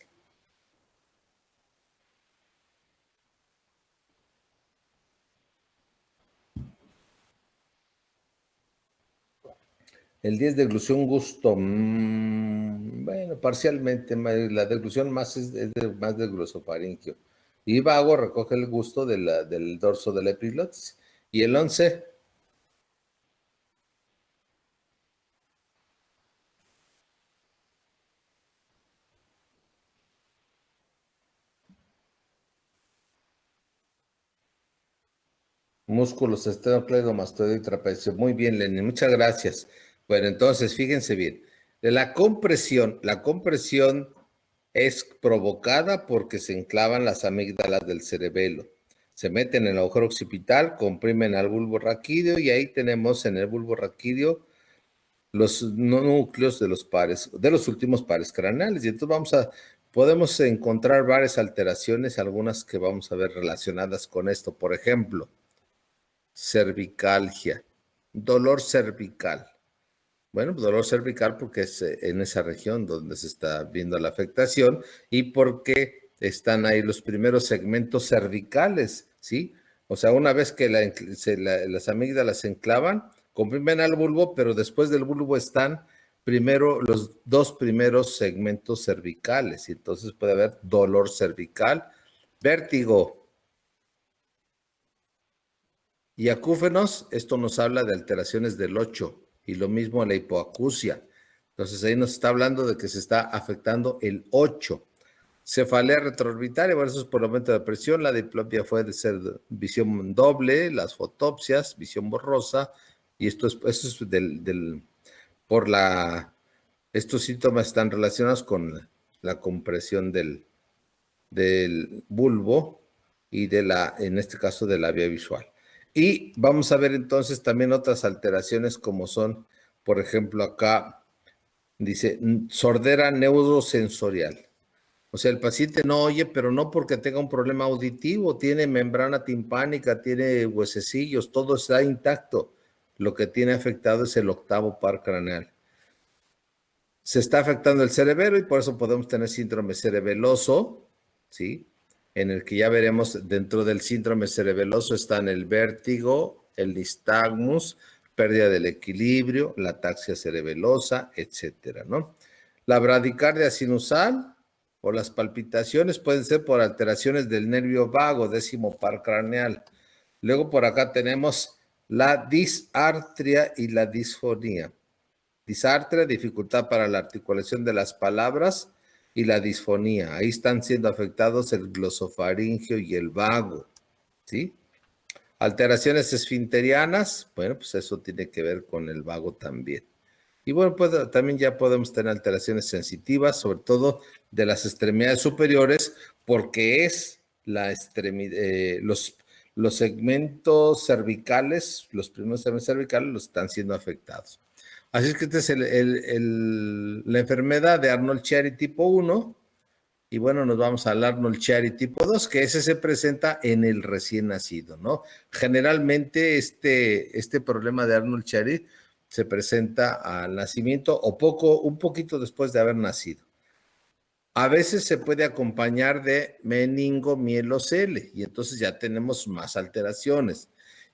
El 10, deglución, gusto. Bueno, parcialmente. La deglución más es más del glosofaringio. Y vago recoge el gusto del dorso de la epiglotis. Y el 11. Músculos esternocleidomastoideo y trapecio. Muy bien, Lenin, muchas gracias. Bueno, entonces, fíjense bien. La compresión es provocada porque se enclavan las amígdalas del cerebelo. Se meten en el agujero occipital, comprimen al bulbo raquídeo y ahí tenemos en el bulbo raquídeo los núcleos de los últimos pares craneales. Y entonces podemos encontrar varias alteraciones, algunas que vamos a ver relacionadas con esto. Por ejemplo, cervicalgia, dolor cervical. Bueno, dolor cervical porque es en esa región donde se está viendo la afectación y porque están ahí los primeros segmentos cervicales, ¿sí? O sea, una vez que las amígdalas se enclavan, comprimen al bulbo, pero después del bulbo están primero los dos primeros segmentos cervicales y entonces puede haber dolor cervical, vértigo, y acúfenos, esto nos habla de alteraciones del 8 y lo mismo la hipoacusia. Entonces ahí nos está hablando de que se está afectando el 8. Cefalea retroorbitaria, bueno, eso es por el aumento de presión. La diplopia fue de ser visión doble, las fotopsias, visión borrosa, y esto es estos síntomas están relacionados con la compresión del bulbo y en este caso de la vía visual. Y vamos a ver entonces también otras alteraciones como son, por ejemplo, acá dice sordera neurosensorial. O sea, el paciente no oye, pero no porque tenga un problema auditivo, tiene membrana timpánica, tiene huesecillos, todo está intacto, lo que tiene afectado es el octavo par craneal. Se está afectando el cerebelo y por eso podemos tener síndrome cerebeloso, ¿sí? En el que ya veremos dentro del síndrome cerebeloso están el vértigo, el nistagmus, pérdida del equilibrio, la ataxia cerebelosa, etcétera, ¿no? La bradicardia sinusal o las palpitaciones pueden ser por alteraciones del nervio vago, décimo par craneal. Luego por acá tenemos la disartria y la disfonía. Disartria, dificultad para la articulación de las palabras, y la disfonía. Ahí están siendo afectados el glosofaringio y el vago, ¿sí? Alteraciones esfinterianas, bueno, pues eso tiene que ver con el vago también. Y bueno, pues también ya podemos tener alteraciones sensitivas, sobre todo de las extremidades superiores, porque es los segmentos cervicales, los primeros segmentos cervicales los están siendo afectados. Así es que esta es la enfermedad de Arnold-Chiari tipo 1, y bueno, nos vamos al Arnold-Chiari tipo 2, que ese se presenta en el recién nacido, ¿no? Generalmente este problema de Arnold-Chiari se presenta al nacimiento o un poquito después de haber nacido. A veces se puede acompañar de meningomielocele y entonces ya tenemos más alteraciones.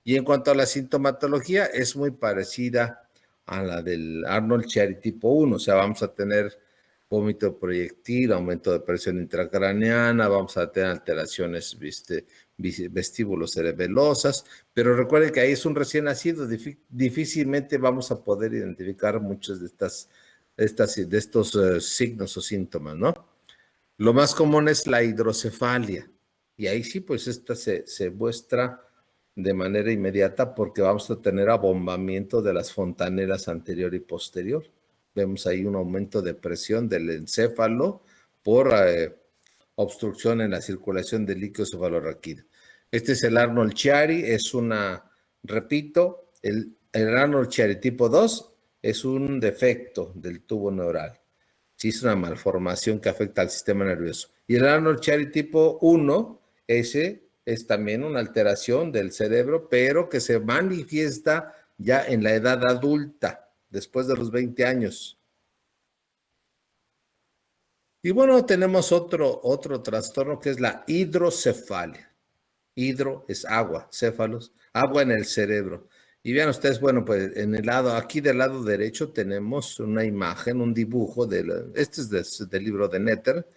Y en cuanto a la sintomatología, es muy parecida a la del Arnold-Chiari tipo 1, o sea, vamos a tener vómito proyectil, aumento de presión intracraneana, vamos a tener alteraciones vestíbulo-cerebelosas, pero recuerden que ahí es un recién nacido, difícilmente vamos a poder identificar muchos de estos signos o síntomas, ¿no? Lo más común es la hidrocefalia, y ahí sí, pues esta se muestra de manera inmediata porque vamos a tener abombamiento de las fontanelas anterior y posterior. Vemos ahí un aumento de presión del encéfalo por obstrucción en la circulación del líquido cefalorraquídeo. Este es el Arnold-Chiari, repito, el Arnold-Chiari tipo 2 es un defecto del tubo neural. Sí, es una malformación que afecta al sistema nervioso. Y el Arnold-Chiari tipo 1, ese es también una alteración del cerebro, pero que se manifiesta ya en la edad adulta, después de los 20 años. Y bueno, tenemos otro trastorno que es la hidrocefalia. Hidro es agua, céfalos, agua en el cerebro. Y vean ustedes, bueno, pues aquí del lado derecho tenemos una imagen, un dibujo, este es del libro de Netter,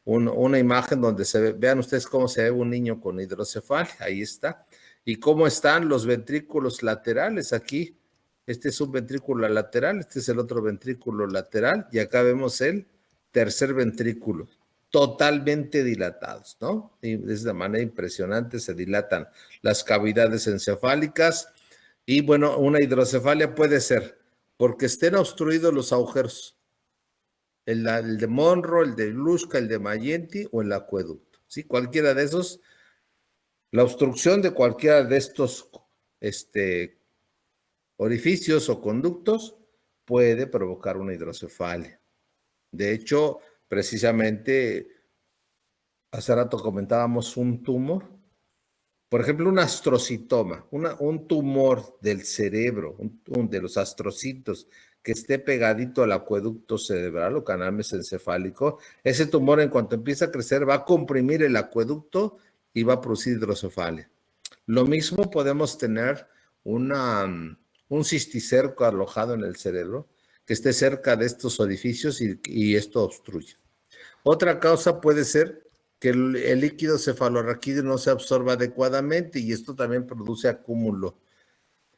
una imagen donde se ve, vean ustedes cómo se ve un niño con hidrocefalia, ahí está, y cómo están los ventrículos laterales aquí. Este es un ventrículo lateral, este es el otro ventrículo lateral, y acá vemos el tercer ventrículo, totalmente dilatados, ¿no? Y de esa manera impresionante se dilatan las cavidades encefálicas. Y bueno, una hidrocefalia puede ser porque estén obstruidos los agujeros, el de Monro, el de Gluska, el de Mayenti o el acueducto, ¿sí? Cualquiera de esos, la obstrucción de cualquiera de estos orificios o conductos puede provocar una hidrocefalia. De hecho, precisamente, hace rato comentábamos un tumor. Por ejemplo, un astrocitoma, un tumor del cerebro, de los astrocitos, que esté pegadito al acueducto cerebral o canal mesencefálico, ese tumor en cuanto empieza a crecer va a comprimir el acueducto y va a producir hidrocefalia. Lo mismo podemos tener un cisticerco alojado en el cerebro que esté cerca de estos orificios y esto obstruye. Otra causa puede ser que el líquido cefalorraquídeo no se absorba adecuadamente y esto también produce acúmulo.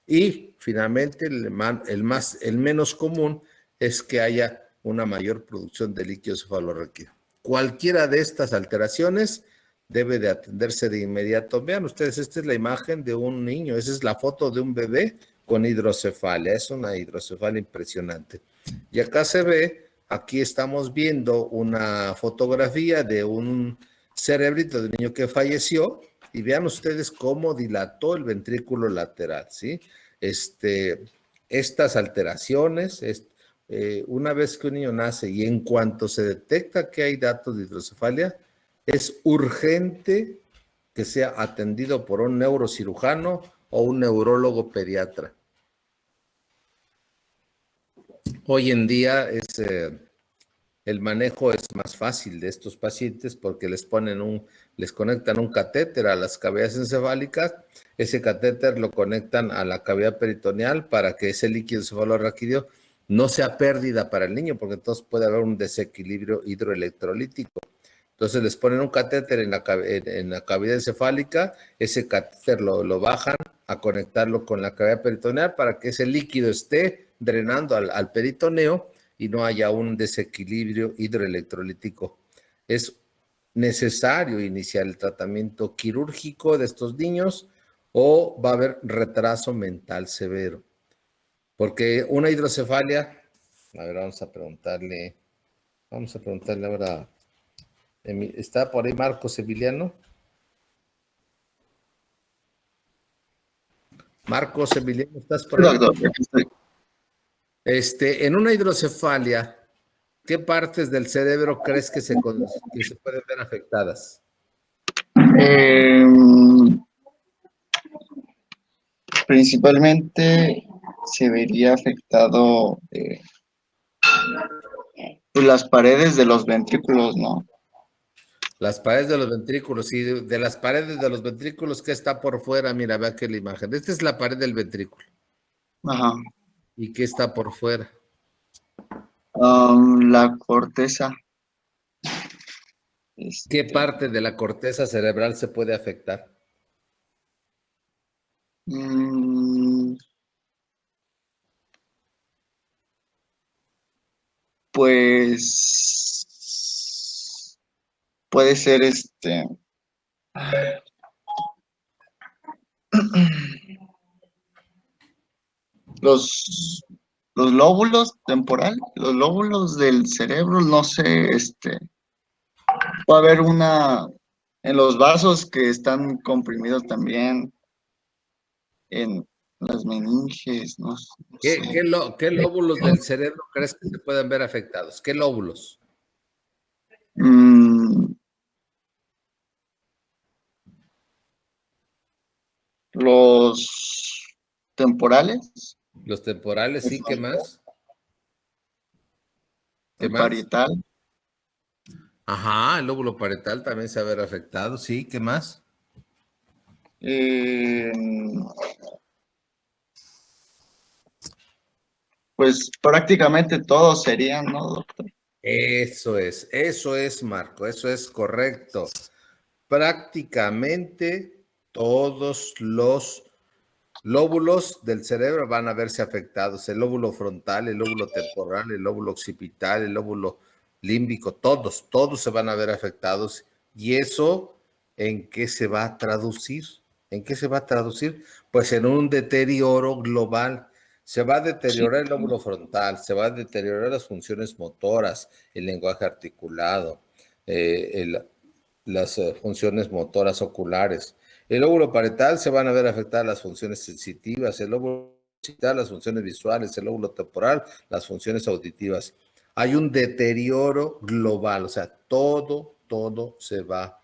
Y finalmente, el menos común es que haya una mayor producción de líquido cefalorraquídeo. Cualquiera de estas alteraciones debe de atenderse de inmediato. Vean ustedes, esta es la imagen de un niño, esa es la foto de un bebé con hidrocefalia, es una hidrocefalia impresionante. Y acá se ve, aquí estamos viendo una fotografía de un cerebrito de un niño que falleció y vean ustedes cómo dilató el ventrículo lateral, ¿sí? Estas alteraciones, una vez que un niño nace y en cuanto se detecta que hay datos de hidrocefalia, es urgente que sea atendido por un neurocirujano o un neurólogo pediatra. Hoy en día el manejo es más fácil de estos pacientes porque les conectan un catéter a las cavidades encefálicas. Ese catéter lo conectan a la cavidad peritoneal para que ese líquido cefalorraquídeo no sea pérdida para el niño, porque entonces puede haber un desequilibrio hidroelectrolítico. Entonces les ponen un catéter en la cavidad encefálica, ese catéter lo bajan a conectarlo con la cavidad peritoneal para que ese líquido esté drenando al peritoneo y no haya un desequilibrio hidroelectrolítico. Es necesario iniciar el tratamiento quirúrgico de estos niños o va a haber retraso mental severo. Porque una hidrocefalia, a ver, vamos a preguntarle ahora, ¿está por ahí Marcos Emiliano? Marcos Emiliano, ¿estás por ahí? Doctor, aquí estoy. En una hidrocefalia, ¿qué partes del cerebro crees que se pueden ver afectadas? Principalmente se vería afectado pues, las paredes de los ventrículos, ¿no? Las paredes de los ventrículos, y de las paredes de los ventrículos, ¿qué está por fuera? Mira, ve aquí la imagen. Esta es la pared del ventrículo. Ajá. ¿Y qué está por fuera? La corteza. ¿Qué parte de la corteza cerebral se puede afectar? Mm, pues puede ser los, los lóbulos temporales, los lóbulos del cerebro, no sé, puede haber en los vasos que están comprimidos también, en las meninges, no sé. ¿Qué lóbulos del cerebro crees que se pueden ver afectados? ¿Qué lóbulos? Mm, los temporales, Los temporales, sí, ¿qué más? ¿Qué el más? parietal, Ajá, el lóbulo parietal también se va a ver afectado, sí, ¿qué más? eh, pues prácticamente todos serían, ¿no, doctor? Eso es, Marco, eso es correcto. Prácticamente todos los lóbulos del cerebro van a verse afectados. El lóbulo frontal, el lóbulo temporal, el lóbulo occipital, el lóbulo límbico, todos se van a ver afectados. ¿Y eso en qué se va a traducir? ¿En qué se va a traducir? Pues en un deterioro global. Se va a Sí. deteriorar el lóbulo frontal, se va a deteriorar las funciones motoras, el lenguaje articulado, las funciones motoras oculares. El lóbulo parietal se van a ver afectadas las funciones sensitivas, el lóbulo occipital las funciones visuales, el lóbulo temporal las funciones auditivas. Hay un deterioro global, o sea, todo se va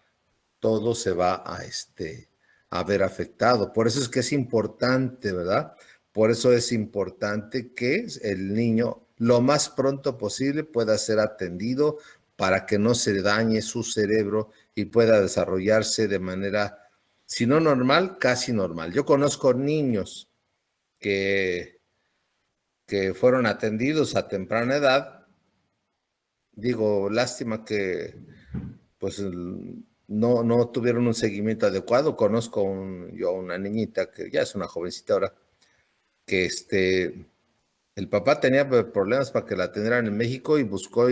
a ver afectado. Por eso es que es importante, ¿verdad? Por eso es importante que el niño lo más pronto posible pueda ser atendido para que no se dañe su cerebro y pueda desarrollarse de manera, si no normal, casi normal. Yo conozco niños que fueron atendidos a temprana edad. Digo, lástima que pues no tuvieron un seguimiento adecuado. Conozco yo una niñita que ya es una jovencita ahora, que el papá tenía problemas para que la atendieran en México y buscó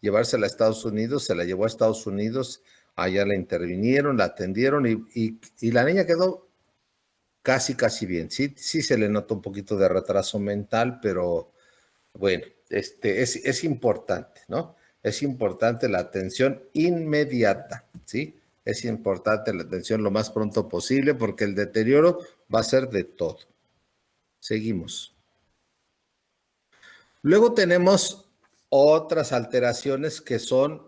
llevársela a Estados Unidos, se la llevó a Estados Unidos, allá la intervinieron, la atendieron y la niña quedó casi bien. Sí, sí se le nota un poquito de retraso mental, pero bueno, es importante, ¿no? Es importante la atención inmediata, ¿sí? Es importante la atención lo más pronto posible porque el deterioro va a ser de todo. Seguimos. Luego tenemos otras alteraciones que son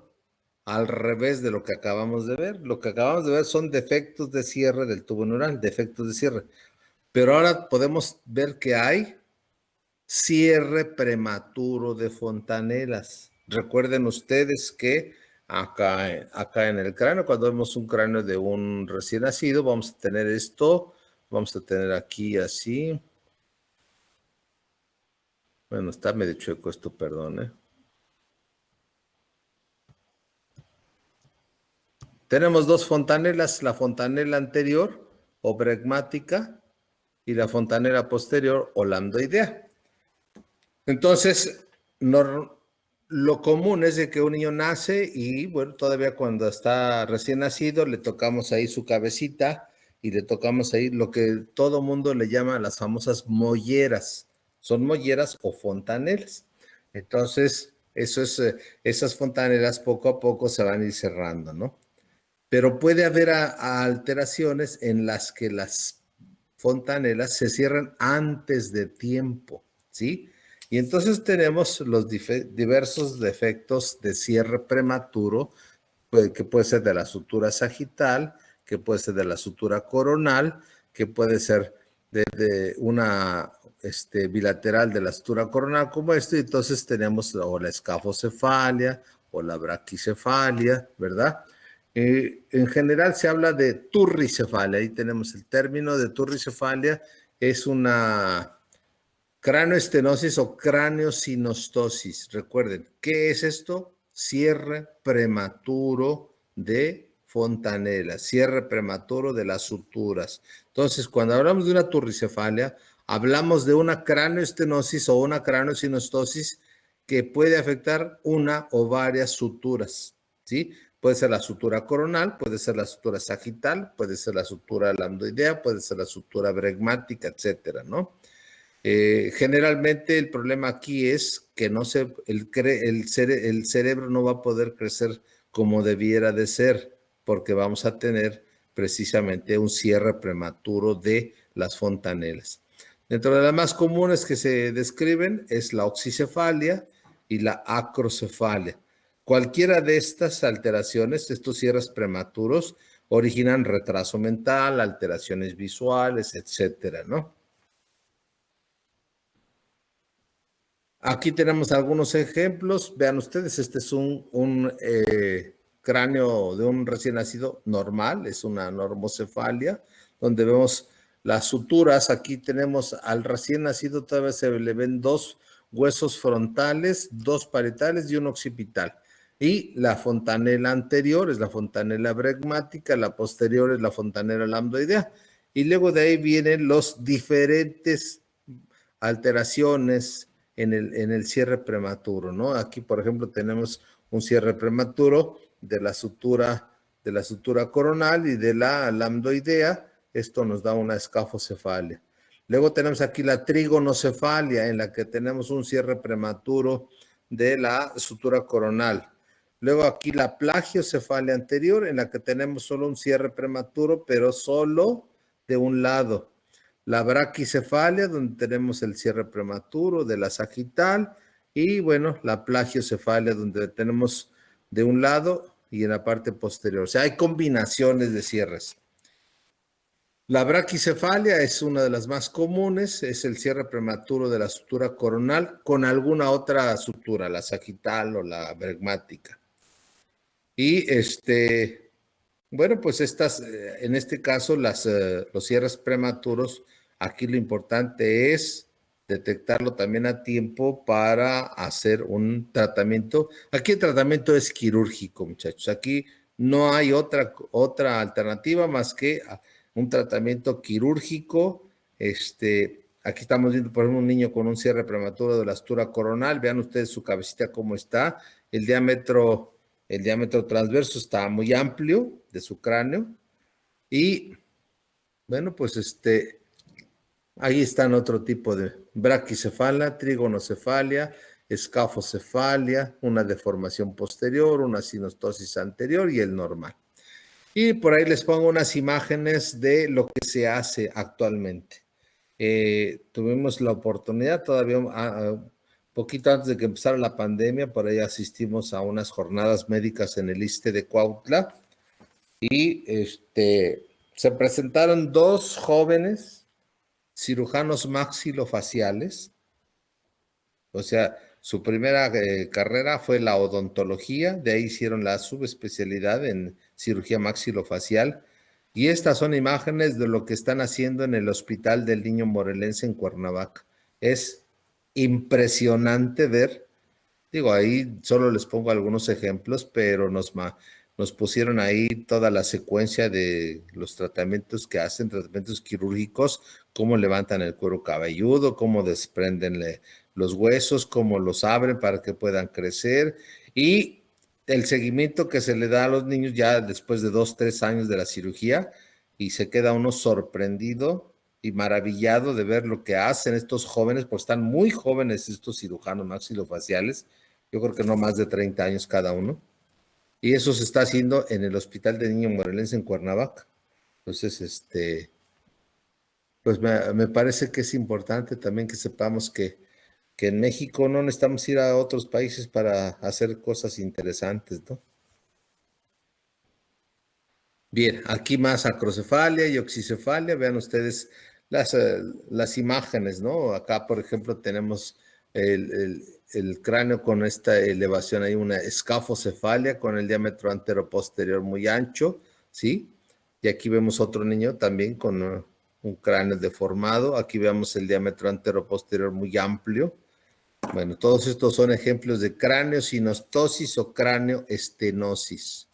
al revés de lo que acabamos de ver. Lo que acabamos de ver son defectos de cierre del tubo neural, defectos de cierre. Pero ahora podemos ver que hay cierre prematuro de fontanelas. Recuerden ustedes que acá en el cráneo, cuando vemos un cráneo de un recién nacido, vamos a tener esto, vamos a tener aquí así. Bueno, está medio chueco esto, perdón, ¿eh? Tenemos dos fontanelas, la fontanela anterior o bregmática y la fontanela posterior o lambdoidea. Entonces, lo común es de que un niño nace y, bueno, todavía cuando está recién nacido, le tocamos ahí su cabecita y le tocamos ahí lo que todo mundo le llama las famosas molleras. Son molleras o fontanelas. Entonces, esas fontanelas poco a poco se van a ir cerrando, ¿no? Pero puede haber alteraciones en las que las fontanelas se cierran antes de tiempo, ¿sí? Y entonces tenemos los diversos defectos de cierre prematuro, que puede ser de la sutura sagital, que puede ser de la sutura coronal, que puede ser de una bilateral de la sutura coronal como esto, y entonces tenemos o la escafocefalia o la braquicefalia, ¿verdad? En general se habla de turricefalia, ahí tenemos el término de turricefalia, es una cráneoestenosis o craneosinostosis. Recuerden, ¿qué es esto? Cierre prematuro de fontanela, cierre prematuro de las suturas. Entonces, cuando hablamos de una turricefalia, hablamos de una craneoestenosis o una craneosinostosis que puede afectar una o varias suturas, ¿sí? Puede ser la sutura coronal, puede ser la sutura sagital, puede ser la sutura lambdoidea, puede ser la sutura bregmática, etcétera, ¿no? Generalmente el problema aquí es que el cerebro no va a poder crecer como debiera de ser, porque vamos a tener precisamente un cierre prematuro de las fontanelas. Dentro de las más comunes que se describen es la oxicefalia y la acrocefalia. Cualquiera de estas alteraciones, estos cierres prematuros, originan retraso mental, alteraciones visuales, etcétera, ¿no? Aquí tenemos algunos ejemplos. Vean ustedes, este es un cráneo de un recién nacido normal, es una normocefalia, donde vemos las suturas. Aquí tenemos al recién nacido, todavía se le ven dos huesos frontales, dos parietales y un occipital. Y la fontanela anterior es la fontanela bregmática, la posterior es la fontanela lambdoidea. Y luego de ahí vienen los diferentes alteraciones en el cierre prematuro, ¿no? Aquí, por ejemplo, tenemos un cierre prematuro de la sutura coronal y de la lambdoidea. Esto nos da una escafocefalia. Luego tenemos aquí la trigonocefalia, en la que tenemos un cierre prematuro de la sutura coronal. Luego aquí la plagiocefalia anterior, en la que tenemos solo un cierre prematuro, pero solo de un lado. La braquicefalia, donde tenemos el cierre prematuro de la sagital, y bueno, la plagiocefalia, donde tenemos de un lado y en la parte posterior. O sea, hay combinaciones de cierres. La braquicefalia es una de las más comunes, es el cierre prematuro de la sutura coronal con alguna otra sutura, la sagital o la bregmática. Y bueno, pues en este caso, los cierres prematuros, aquí lo importante es detectarlo también a tiempo para hacer un tratamiento. Aquí el tratamiento es quirúrgico, muchachos. Aquí no hay otra alternativa más que un tratamiento quirúrgico. Aquí estamos viendo, por ejemplo, un niño con un cierre prematuro de la sutura coronal. Vean ustedes su cabecita cómo está. El diámetro transverso está muy amplio de su cráneo y bueno, pues ahí están otro tipo de braquicefalia, trigonocefalia, escafocefalia, una deformación posterior, una sinostosis anterior y el normal. Y por ahí les pongo unas imágenes de lo que se hace actualmente. Tuvimos la oportunidad todavía poquito antes de que empezara la pandemia, por ahí asistimos a unas jornadas médicas en el ISSSTE de Cuautla y se presentaron dos jóvenes cirujanos maxilofaciales O sea, su primera carrera fue la odontología, de ahí hicieron la subespecialidad en cirugía maxilofacial. Y estas son imágenes de lo que están haciendo en el Hospital del Niño Morelense en Cuernavaca. Es impresionante ver. Digo, ahí solo les pongo algunos ejemplos, pero nos pusieron ahí toda la secuencia de los tratamientos que hacen, tratamientos quirúrgicos, cómo levantan el cuero cabelludo, cómo desprenden los huesos, cómo los abren para que puedan crecer y el seguimiento que se le da a los niños ya después de 2, 3 años de la cirugía y se queda uno sorprendido y maravillado de ver lo que hacen estos jóvenes, porque están muy jóvenes estos cirujanos maxilofaciales. Yo creo que no más de 30 años cada uno. Y eso se está haciendo en el Hospital de Niño Morelense en Cuernavaca. Entonces, pues me parece que es importante también que sepamos que en México no necesitamos ir a otros países para hacer cosas interesantes, ¿no? Bien, aquí más acrocefalia y oxicefalia. Vean ustedes las imágenes, ¿no? Acá, por ejemplo, tenemos el cráneo con esta elevación, hay una escafocefalia con el diámetro anteroposterior muy ancho, ¿sí? Y aquí vemos otro niño también con un cráneo deformado. Aquí vemos el diámetro anteroposterior muy amplio. Bueno, todos estos son ejemplos de cráneo-sinostosis o cráneo-estenosis.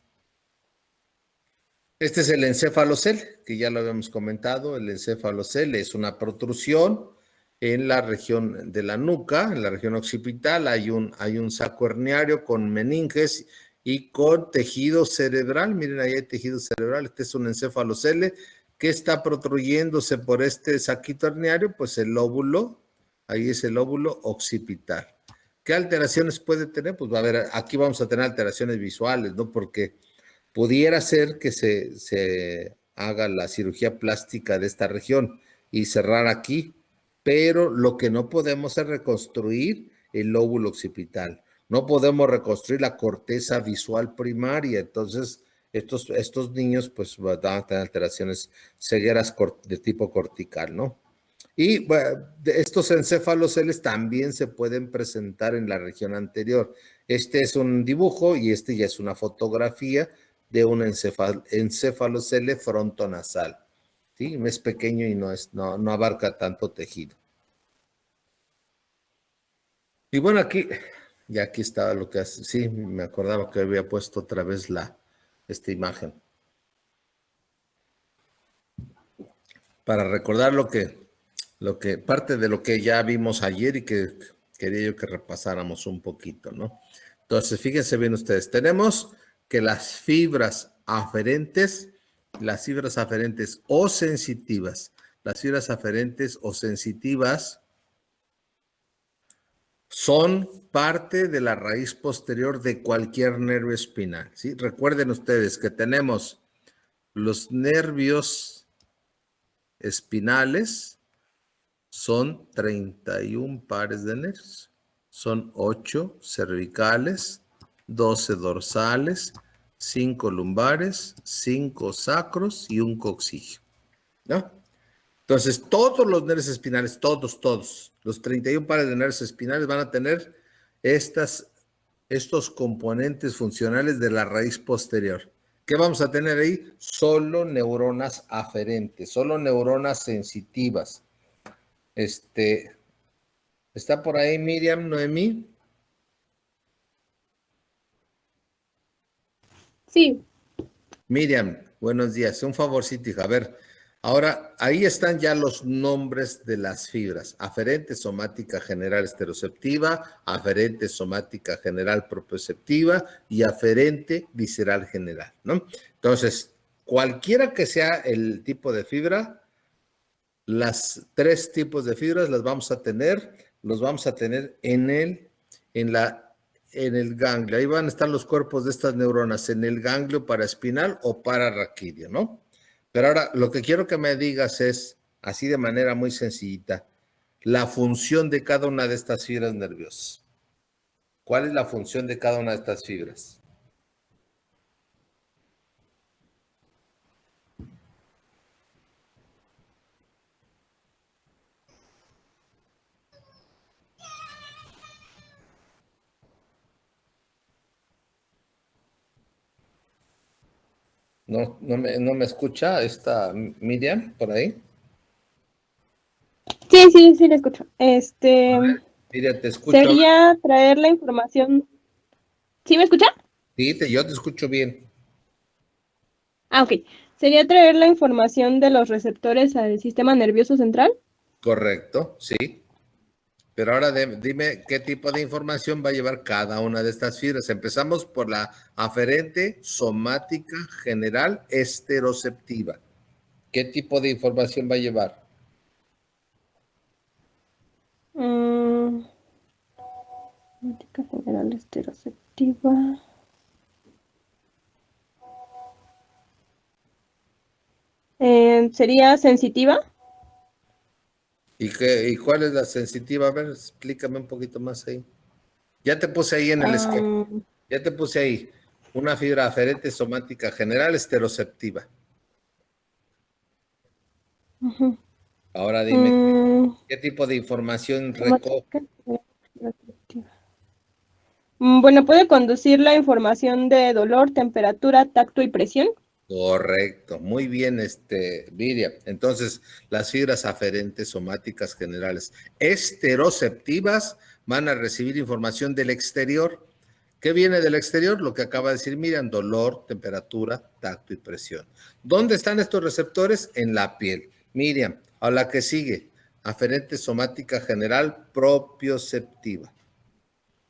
Este es el encéfalocele, que ya lo habíamos comentado. El encéfalocele es una protrusión en la región de la nuca, en la región occipital. Hay un saco herniario con meninges y con tejido cerebral. Miren, ahí hay tejido cerebral. Este es un encéfalocele que está protruyéndose por este saquito herniario, pues el lóbulo, ahí es el lóbulo occipital. ¿Qué alteraciones puede tener? Pues va a haber, aquí vamos a tener alteraciones visuales, ¿no? Porque pudiera ser que se haga la cirugía plástica de esta región y cerrar aquí, pero lo que no podemos es reconstruir el lóbulo occipital. No podemos reconstruir la corteza visual primaria. Entonces, estos niños pues van a tener alteraciones cegueras de tipo cortical, ¿no? Y bueno, estos encéfaloceles también se pueden presentar en la región anterior. Este es un dibujo y este ya es una fotografía de un encéfalocele frontonasal. ¿Sí? Es pequeño y no abarca tanto tejido. Y bueno, aquí estaba lo que hace. Sí, me acordaba que había puesto otra vez esta imagen. Para recordar parte de lo que ya vimos ayer y que quería yo que repasáramos un poquito, ¿no? Entonces, fíjense bien ustedes, tenemos que las fibras aferentes o sensitivas, son parte de la raíz posterior de cualquier nervio espinal, ¿sí? Recuerden ustedes que tenemos los nervios espinales, son 31 pares de nervios. Son 8 cervicales, 12 dorsales, 5 lumbares, 5 sacros y un coxigio, ¿no? Entonces, todos los nervios espinales, todos, los 31 pares de nervios espinales van a tener estos componentes funcionales de la raíz posterior. ¿Qué vamos a tener ahí? Solo neuronas aferentes, solo neuronas sensitivas. ¿Está por ahí Miriam, Noemí? Sí, Miriam, buenos días. Un favorcito, hija. A ver, ahora ahí están ya los nombres de las fibras. Aferente somática general esteroceptiva, aferente somática general propioceptiva y aferente visceral general, ¿no? Entonces, cualquiera que sea el tipo de fibra, las 3 tipos de fibras los vamos a tener en el ganglio. Ahí van a estar los cuerpos de estas neuronas, en el ganglio paraespinal o pararraquídeo, ¿no? Pero ahora lo que quiero que me digas es, así de manera muy sencillita, la función de cada una de estas fibras nerviosas. ¿Cuál es la función de cada una de estas fibras? No me escucha esta Miriam por ahí. Sí, le escucho. Miriam, te escucho. Sería traer la información. ¿Sí me escucha? Sí, yo te escucho bien. Ah, ok. Sería traer la información de los receptores al sistema nervioso central. Correcto, sí. Pero ahora dime qué tipo de información va a llevar cada una de estas fibras. Empezamos por la aferente, somática, general, esteroceptiva. ¿Qué tipo de información va a llevar? Somática general esteroceptiva. ¿Sería sensitiva? ¿Y cuál es la sensitiva? A ver, explícame un poquito más ahí. Ya te puse ahí en el esquema. Ya te puse ahí. Una fibra aferente, somática, general, esteroceptiva. Ujú. Ahora dime, ¿qué tipo de información recoge? Somática general esteroceptiva. Bueno, puede conducir la información de dolor, temperatura, tacto y presión. Correcto, muy bien, Viria. Entonces, las fibras aferentes, somáticas, generales, esteroceptivas van a recibir información del exterior. ¿Qué viene del exterior? Lo que acaba de decir Miriam, dolor, temperatura, tacto y presión. ¿Dónde están estos receptores? En la piel. Miriam, a la que sigue, aferente, somática, general, propioceptiva.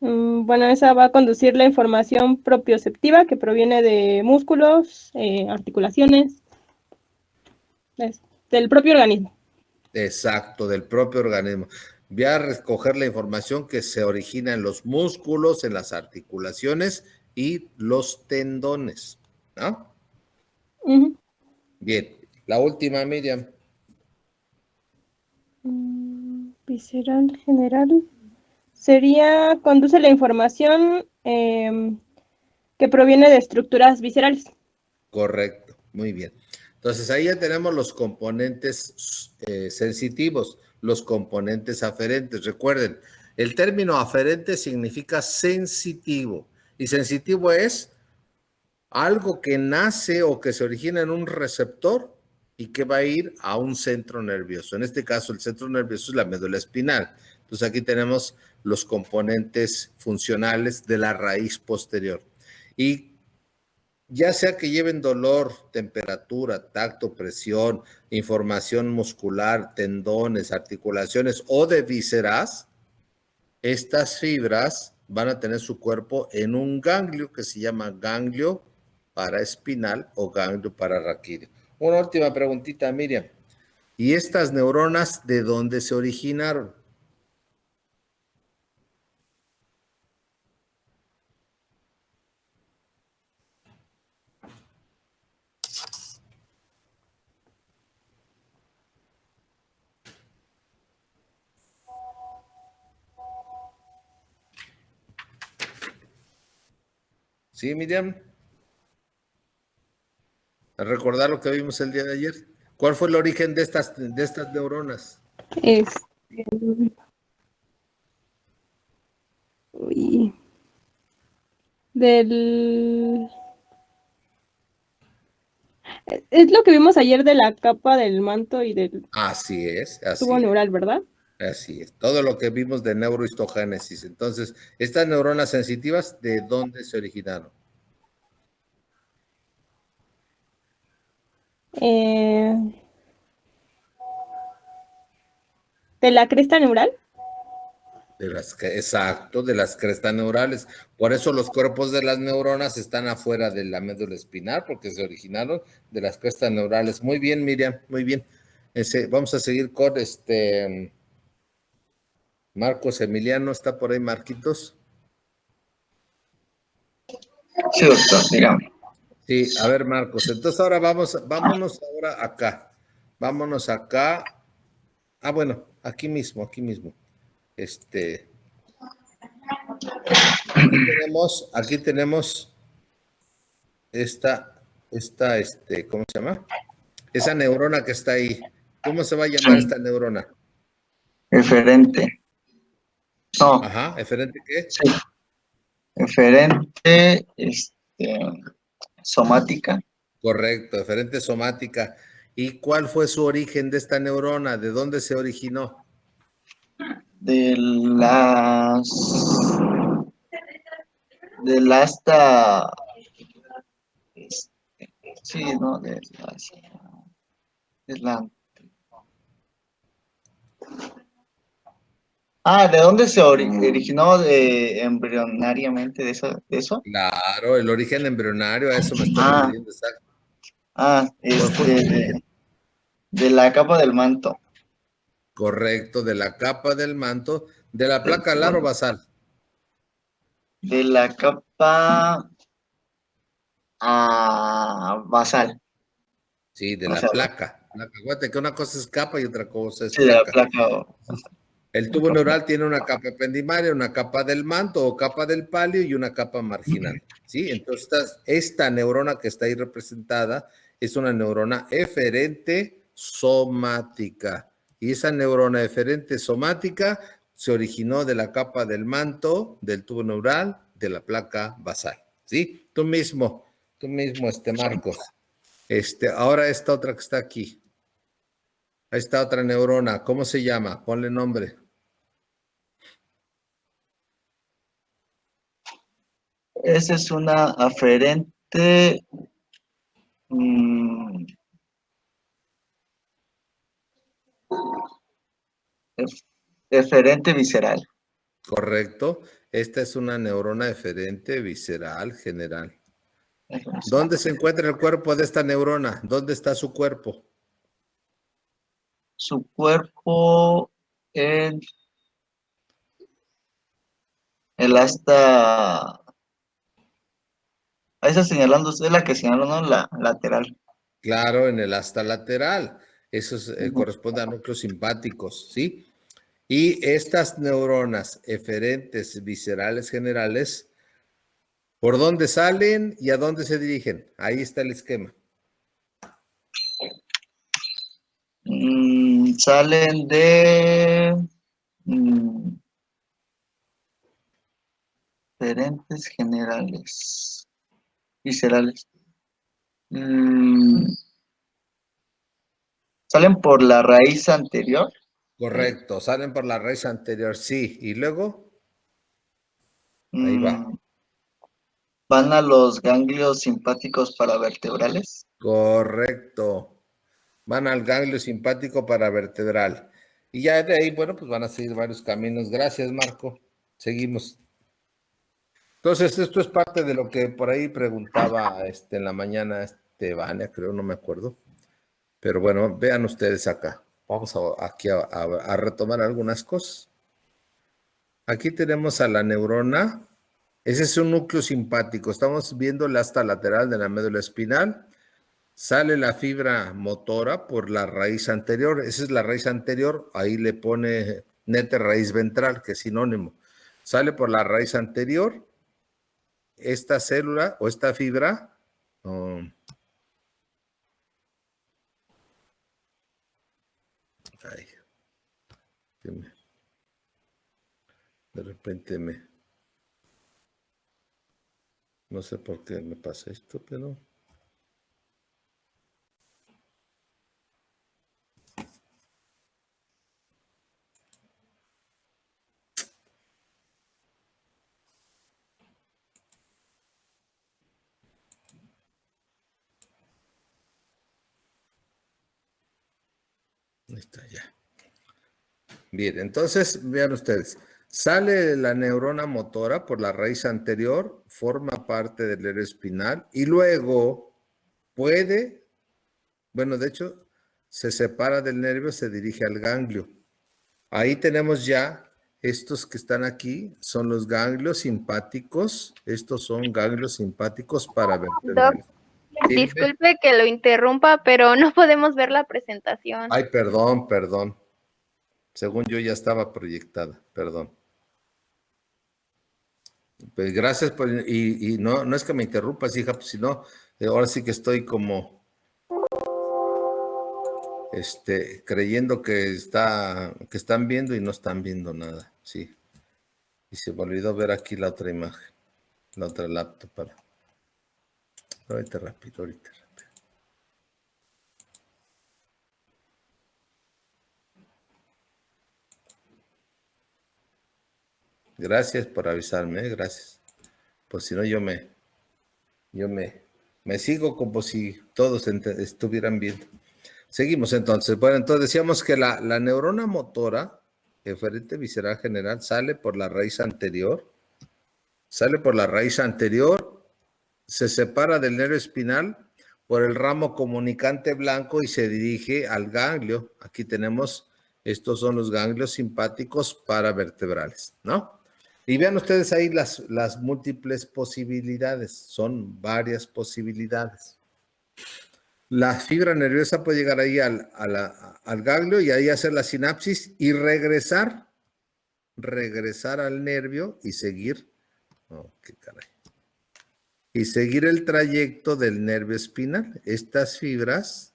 Bueno, esa va a conducir la información propioceptiva que proviene de músculos, articulaciones, del propio organismo. Exacto, del propio organismo. Voy a recoger la información que se origina en los músculos, en las articulaciones y los tendones, ¿no? Uh-huh. Bien, la última, Miriam. Visceral general. Conduce la información que proviene de estructuras viscerales. Correcto, muy bien. Entonces ahí ya tenemos los componentes sensitivos, los componentes aferentes. Recuerden, el término aferente significa sensitivo y sensitivo es algo que nace o que se origina en un receptor y que va a ir a un centro nervioso. En este caso, el centro nervioso es la médula espinal. Entonces aquí tenemos los componentes funcionales de la raíz posterior. Y ya sea que lleven dolor, temperatura, tacto, presión, información muscular, tendones, articulaciones o de vísceras, estas fibras van a tener su cuerpo en un ganglio que se llama ganglio paraespinal o ganglio pararraquídeo. Una última preguntita, Miriam. ¿Y estas neuronas de dónde se originaron? ¿Sí, Miriam? A recordar lo que vimos el día de ayer. ¿Cuál fue el origen de estas neuronas? Es lo que vimos ayer de la capa del manto y del Así es, tubo así es. neural, ¿verdad? Así es, todo lo que vimos de neurohistogénesis. Entonces, estas neuronas sensitivas, ¿de dónde se originaron? De la cresta neural. Exacto, de las crestas neurales. Por eso los cuerpos de las neuronas están afuera de la médula espinal, porque se originaron de las crestas neurales. Muy bien, Miriam, muy bien. Vamos a seguir con Marcos Emiliano, ¿está por ahí Marquitos? Sí, doctor, dígame. Sí, a ver, Marcos. Entonces ahora vámonos ahora acá. Vámonos acá. Ah, bueno, aquí mismo, aquí mismo. Aquí tenemos ¿cómo se llama? Esa neurona que está ahí. ¿Cómo se va a llamar esta neurona? Eferente. No. Ajá, ¿eferente qué? Sí. Eferente, somática. Correcto, eferente somática. ¿Y cuál fue su origen de esta neurona? ¿De dónde se originó? De las... Del asta... Sí, ¿no? De la... ¿de dónde se originó embrionariamente de eso? Claro, el origen embrionario, a eso me estoy Ah, refiriendo. Exacto. ¿Cuál fue su de, origen? de la capa del manto. Correcto, de la capa del manto, de la placa alar o basal. De la capa basal. Sí, de O la sea, placa. Acuérdate que una cosa es capa y otra cosa es sí, de la placa. placa. El tubo neural tiene una capa ependimaria, una capa del manto o capa del palio y una capa marginal. ¿Sí? Entonces, esta neurona que está ahí representada es una neurona eferente somática. Y esa neurona eferente somática se originó de la capa del manto, del tubo neural, de la placa basal. ¿Sí? Tú mismo, Marcos. Ahora esta otra que está aquí. Esta otra neurona, ¿cómo se llama? Ponle nombre. Esa es una aferente. mm, Eferente visceral. Correcto. Esta es una neurona eferente visceral general. ¿Dónde se encuentra el cuerpo de esta neurona? ¿Dónde está su cuerpo? Su cuerpo en el asta. Ahí está señalando, es la que señaló, ¿no? La lateral. Claro, en el asta lateral. Eso Ujú. corresponde a núcleos simpáticos, ¿sí? Y estas neuronas eferentes viscerales generales, ¿por dónde salen y a dónde se dirigen? Ahí está el esquema. Salen de diferentes generales, viscerales. Salen por la raíz anterior. Correcto, salen por la raíz anterior, sí. Y luego, ahí va. Mm, Van a los ganglios simpáticos paravertebrales. Correcto. Van al ganglio simpático paravertebral. Y ya de ahí, bueno, pues van a seguir varios caminos. Gracias, Marco. Seguimos. Entonces, esto es parte de lo que por ahí preguntaba en la mañana Vania, creo, no me acuerdo. Pero bueno, vean ustedes acá. Vamos aquí a retomar algunas cosas. Aquí tenemos a la neurona. Ese es un núcleo simpático. Estamos viendo la asta lateral de la médula espinal. Sale la fibra motora por la raíz anterior. Esa es la raíz anterior. Ahí le pone nete raíz ventral, que es sinónimo. Sale por la raíz anterior. Esta célula o esta fibra. Ay, de repente no sé por qué me pasa esto, pero ahí está ya. Bien, entonces vean ustedes. Sale la neurona motora por la raíz anterior, forma parte del nervio espinal y luego puede, bueno, de hecho, se separa del nervio, se dirige al ganglio. Ahí tenemos ya estos que están aquí, son los ganglios simpáticos. Estos son ganglios simpáticos Doc, paravertebrales. Sí, dime. disculpe que lo interrumpa, pero no podemos ver la presentación. Ay, perdón. Según yo ya estaba proyectada, perdón. Pues gracias y no es que me interrumpas, hija, pues si no, ahora sí que estoy como creyendo que están viendo y no están viendo nada, sí. Y se me olvidó ver aquí la otra imagen, la otra laptop ahorita rápido. Gracias por avisarme, gracias. Pues si no, yo me sigo como si todos estuvieran viendo. Seguimos entonces. Bueno, entonces decíamos que la neurona motora, eferente visceral general, sale por la raíz anterior, se separa del nervio espinal por el ramo comunicante blanco y se dirige al ganglio. Aquí tenemos, estos son los ganglios simpáticos paravertebrales, ¿no? Y vean ustedes ahí las múltiples posibilidades, son varias posibilidades. La fibra nerviosa puede llegar ahí al ganglio y ahí hacer la sinapsis y regresar al nervio y seguir, oh, qué caray, y seguir el trayecto del nervio espinal. Estas fibras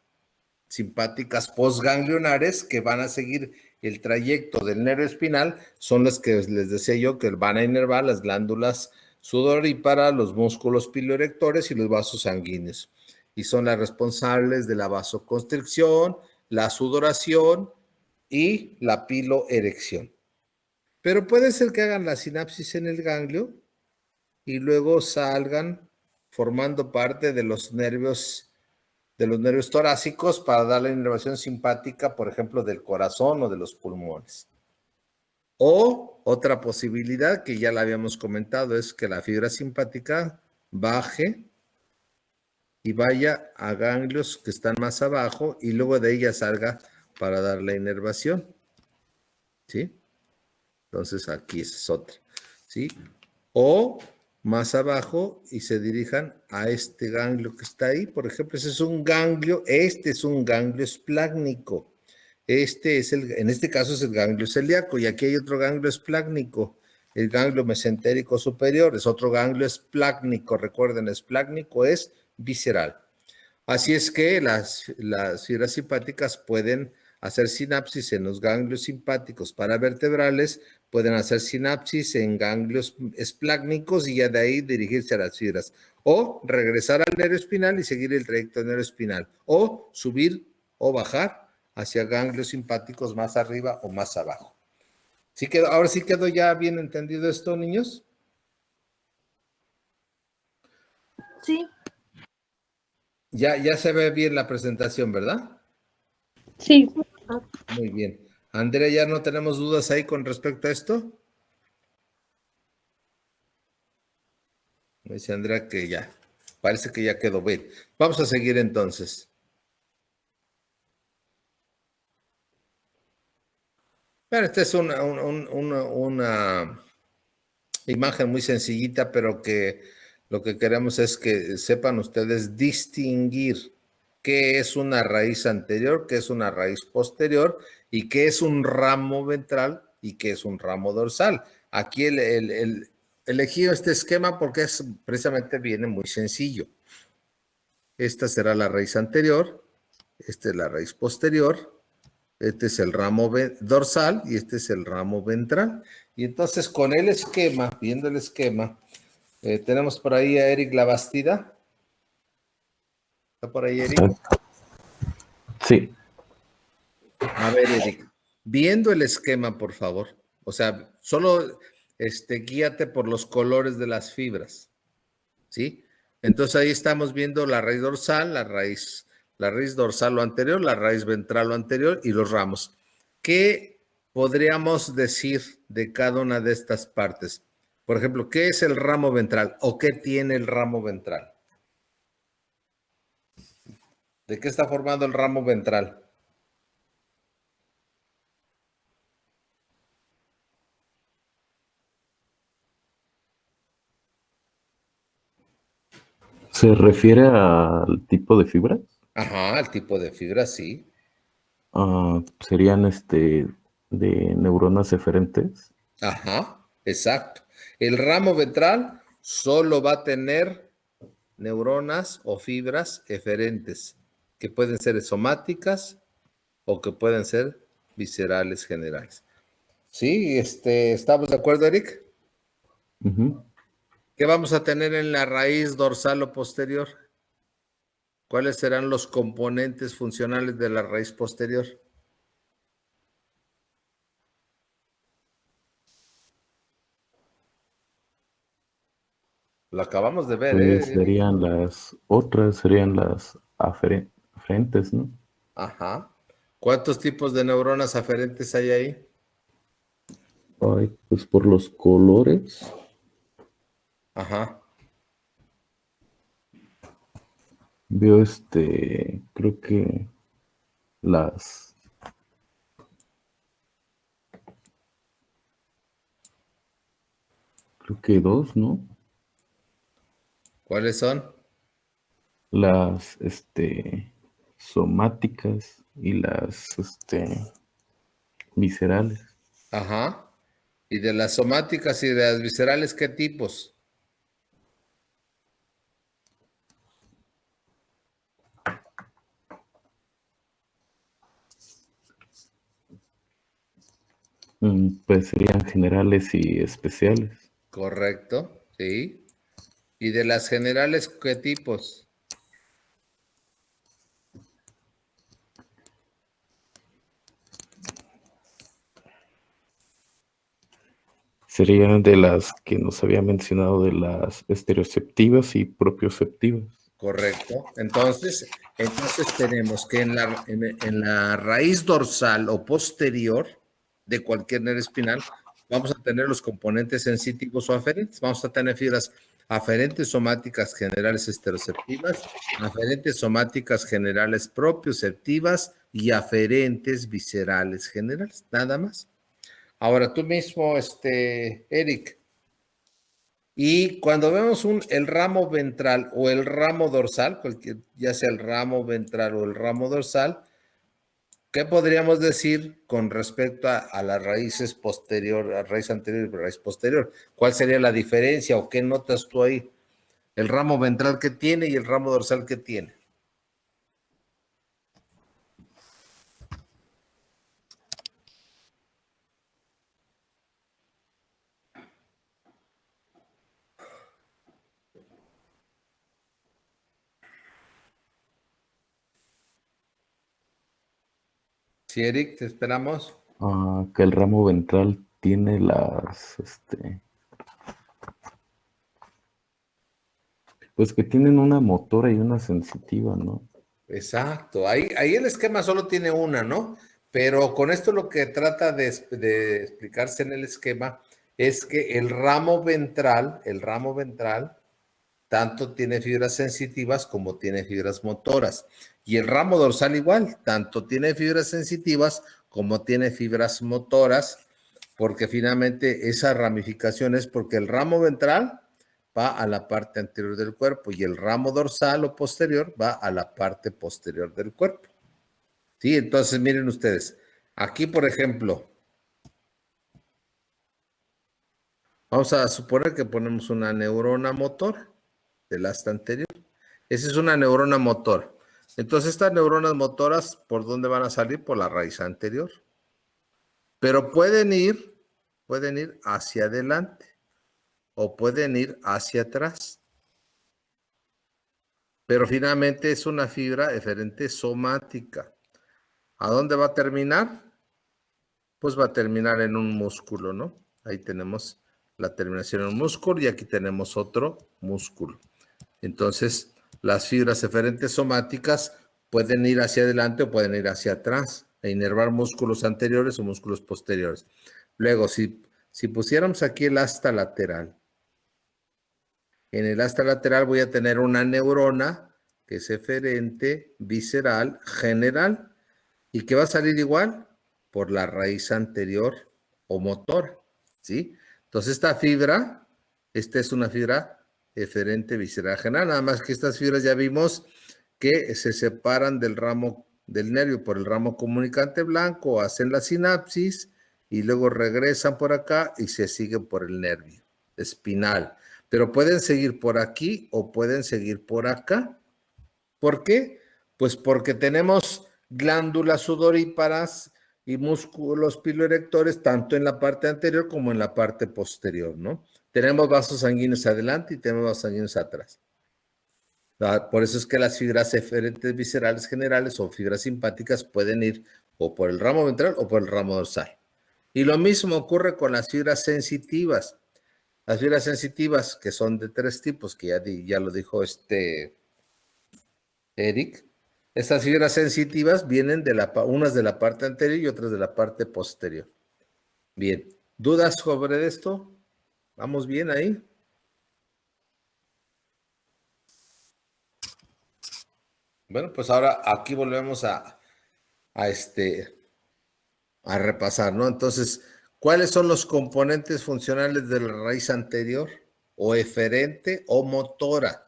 simpáticas postganglionares que van a seguir el trayecto del nervio espinal son las que les decía yo que van a inervar las glándulas sudoríparas, los músculos piloerectores y los vasos sanguíneos. Y son las responsables de la vasoconstricción, la sudoración y la piloerección. Pero puede ser que hagan la sinapsis en el ganglio y luego salgan formando parte de los nervios torácicos para dar la inervación simpática, por ejemplo, del corazón o de los pulmones. O otra posibilidad que ya la habíamos comentado es que la fibra simpática baje y vaya a ganglios que están más abajo y luego de ella salga para dar la inervación. ¿Sí? Entonces aquí es otra. ¿Sí? O más abajo y se dirijan a este ganglio que está ahí. Por ejemplo, este es un ganglio esplácnico. En este caso es el ganglio celíaco y aquí hay otro ganglio esplácnico, el ganglio mesentérico superior, es otro ganglio esplácnico. Recuerden, esplácnico es visceral. Así es que las fibras simpáticas pueden hacer sinapsis en los ganglios simpáticos paravertebrales, pueden hacer sinapsis en ganglios esplácnicos y ya de ahí dirigirse a las fibras. O regresar al nervio espinal y seguir el trayecto del nervio espinal. O subir o bajar hacia ganglios simpáticos más arriba o más abajo. Ahora sí quedó ya bien entendido esto, niños. Sí. Ya se ve bien la presentación, ¿verdad? Sí. Muy bien. Andrea, ¿ya no tenemos dudas ahí con respecto a esto? Me dice Andrea que ya. Parece que ya quedó bien. Vamos a seguir entonces. Bueno, esta es una imagen muy sencillita, pero que lo que queremos es que sepan ustedes distinguir qué es una raíz anterior, qué es una raíz posterior y qué es un ramo ventral y qué es un ramo dorsal. Aquí elegí este esquema porque precisamente viene muy sencillo. Esta será la raíz anterior, esta es la raíz posterior, este es el ramo dorsal y este es el ramo ventral. Y entonces con el esquema, viendo el esquema, tenemos por ahí a Eric Labastida. ¿Está por ahí, Eric? Sí. A ver, Eric, viendo el esquema, por favor. O sea, solo guíate por los colores de las fibras. ¿Sí? Entonces ahí estamos viendo la raíz dorsal, la raíz dorsal lo anterior, la raíz ventral lo anterior y los ramos. ¿Qué podríamos decir de cada una de estas partes? Por ejemplo, ¿qué es el ramo ventral o qué tiene el ramo ventral? ¿De qué está formado el ramo ventral? ¿Se refiere al tipo de fibras? Ajá, el tipo de fibra, sí. Serían de neuronas eferentes. Ajá, exacto. El ramo ventral solo va a tener neuronas o fibras eferentes, que pueden ser somáticas o que pueden ser viscerales generales. ¿Sí? ¿Estamos de acuerdo, Eric? Ujú. ¿Qué vamos a tener en la raíz dorsal o posterior? ¿Cuáles serán los componentes funcionales de la raíz posterior? Lo acabamos de ver, Pues Eric. serían las aferentes, ¿no? Ajá. ¿Cuántos tipos de neuronas aferentes hay ahí? Ay, pues por los colores, Ajá. veo creo que las, creo que dos, ¿no? ¿Cuáles son? Las, somáticas y las, viscerales. Ajá. ¿Y de las somáticas y de las viscerales qué tipos? Pues serían generales y especiales. Correcto, sí. ¿Y de las generales qué tipos? Serían de las que nos había mencionado, de las estereoceptivas y propioceptivas. Correcto. Entonces tenemos que en la raíz dorsal o posterior de cualquier nervio espinal vamos a tener los componentes sensitivos o aferentes. Vamos a tener fibras aferentes somáticas generales esteroceptivas, aferentes somáticas generales propioceptivas y aferentes viscerales generales. Nada más. Ahora tú mismo, Eric, y cuando vemos el ramo ventral o el ramo dorsal, ya sea el ramo ventral o el ramo dorsal, ¿qué podríamos decir con respecto a las raíces posterior, a raíz anterior y raíz posterior? ¿Cuál sería la diferencia o qué notas tú ahí? El ramo ventral que tiene y el ramo dorsal que tiene. Sí, Eric, te esperamos. Que el ramo ventral tiene pues que tienen una motora y una sensitiva, ¿no? Exacto, ahí el esquema solo tiene una, ¿no? Pero con esto lo que trata de explicarse en el esquema es que el ramo ventral, tanto tiene fibras sensitivas como tiene fibras motoras. Y el ramo dorsal igual, tanto tiene fibras sensitivas como tiene fibras motoras, porque finalmente esa ramificación es porque el ramo ventral va a la parte anterior del cuerpo y el ramo dorsal o posterior va a la parte posterior del cuerpo. Sí, entonces miren ustedes, aquí por ejemplo, vamos a suponer que ponemos una neurona motor del asta anterior. Esa es una neurona motor. Entonces estas neuronas motoras, ¿por dónde van a salir? Por la raíz anterior. Pero pueden ir hacia adelante o pueden ir hacia atrás. Pero finalmente es una fibra eferente somática. ¿A dónde va a terminar? Pues va a terminar en un músculo, ¿no? Ahí tenemos la terminación en un músculo y aquí tenemos otro músculo. Entonces, las fibras eferentes somáticas pueden ir hacia adelante o pueden ir hacia atrás e inervar músculos anteriores o músculos posteriores. Luego, si pusiéramos aquí el asta lateral, en el asta lateral voy a tener una neurona que es eferente, visceral, general, y que va a salir igual por la raíz anterior o motor, ¿sí? Entonces esta es una fibra eferente visceral general, nada más que estas fibras ya vimos que se separan del ramo del nervio por el ramo comunicante blanco, hacen la sinapsis y luego regresan por acá y se siguen por el nervio espinal. Pero pueden seguir por aquí o pueden seguir por acá. ¿Por qué? Pues porque tenemos glándulas sudoríparas y músculos piloerectores tanto en la parte anterior como en la parte posterior, ¿no? Tenemos vasos sanguíneos adelante y tenemos vasos sanguíneos atrás. Por eso es que las fibras eferentes viscerales generales o fibras simpáticas pueden ir o por el ramo ventral o por el ramo dorsal. Y lo mismo ocurre con las fibras sensitivas. Las fibras sensitivas, que son de 3 tipos, que ya lo dijo Eric. Estas fibras sensitivas vienen unas de la parte anterior y otras de la parte posterior. Bien, ¿dudas sobre esto? ¿Vamos bien ahí? Bueno, pues ahora aquí volvemos a repasar, ¿no? Entonces, ¿cuáles son los componentes funcionales de la raíz anterior? O eferente o motora.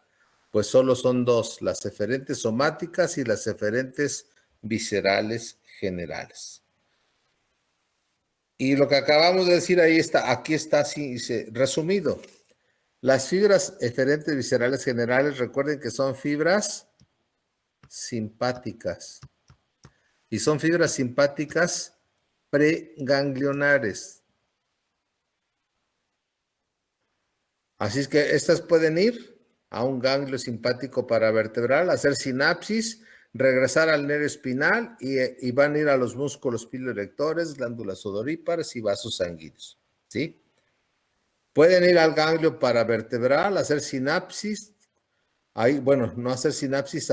Pues solo son 2, las eferentes somáticas y las eferentes viscerales generales. Y lo que acabamos de decir ahí está, aquí está así, resumido. Las fibras eferentes viscerales generales, recuerden que son fibras simpáticas. Y son fibras simpáticas preganglionares. Así es que estas pueden ir a un ganglio simpático paravertebral, hacer sinapsis, regresar al nervio espinal y van a ir a los músculos piloerectores, glándulas odoríparas y vasos sanguíneos. ¿Sí? Pueden ir al ganglio paravertebral, hacer sinapsis. Ahí, bueno, no hacer sinapsis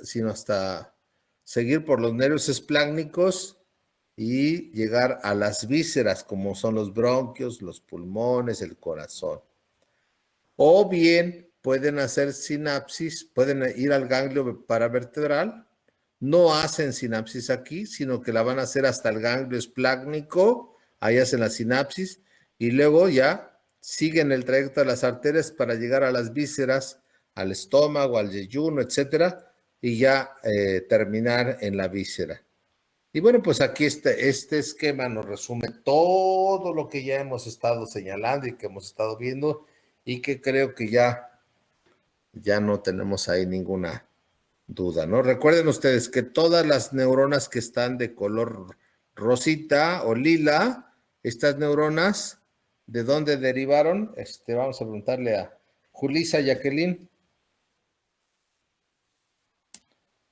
sino hasta seguir por los nervios espláncnicos y llegar a las vísceras, como son los bronquios, los pulmones, el corazón. O bien pueden hacer sinapsis, pueden ir al ganglio paravertebral, no hacen sinapsis aquí, sino que la van a hacer hasta el ganglio espláncnico, ahí hacen la sinapsis, y luego ya siguen el trayecto de las arterias para llegar a las vísceras, al estómago, al yeyuno, etcétera, y ya terminar en la víscera. Y bueno, pues aquí este esquema nos resume todo lo que ya hemos estado señalando y que hemos estado viendo y que creo que ya no tenemos ahí ninguna duda, ¿no? Recuerden ustedes que todas las neuronas que están de color rosita o lila, estas neuronas, ¿de dónde derivaron? Vamos a preguntarle a Julisa Jacqueline.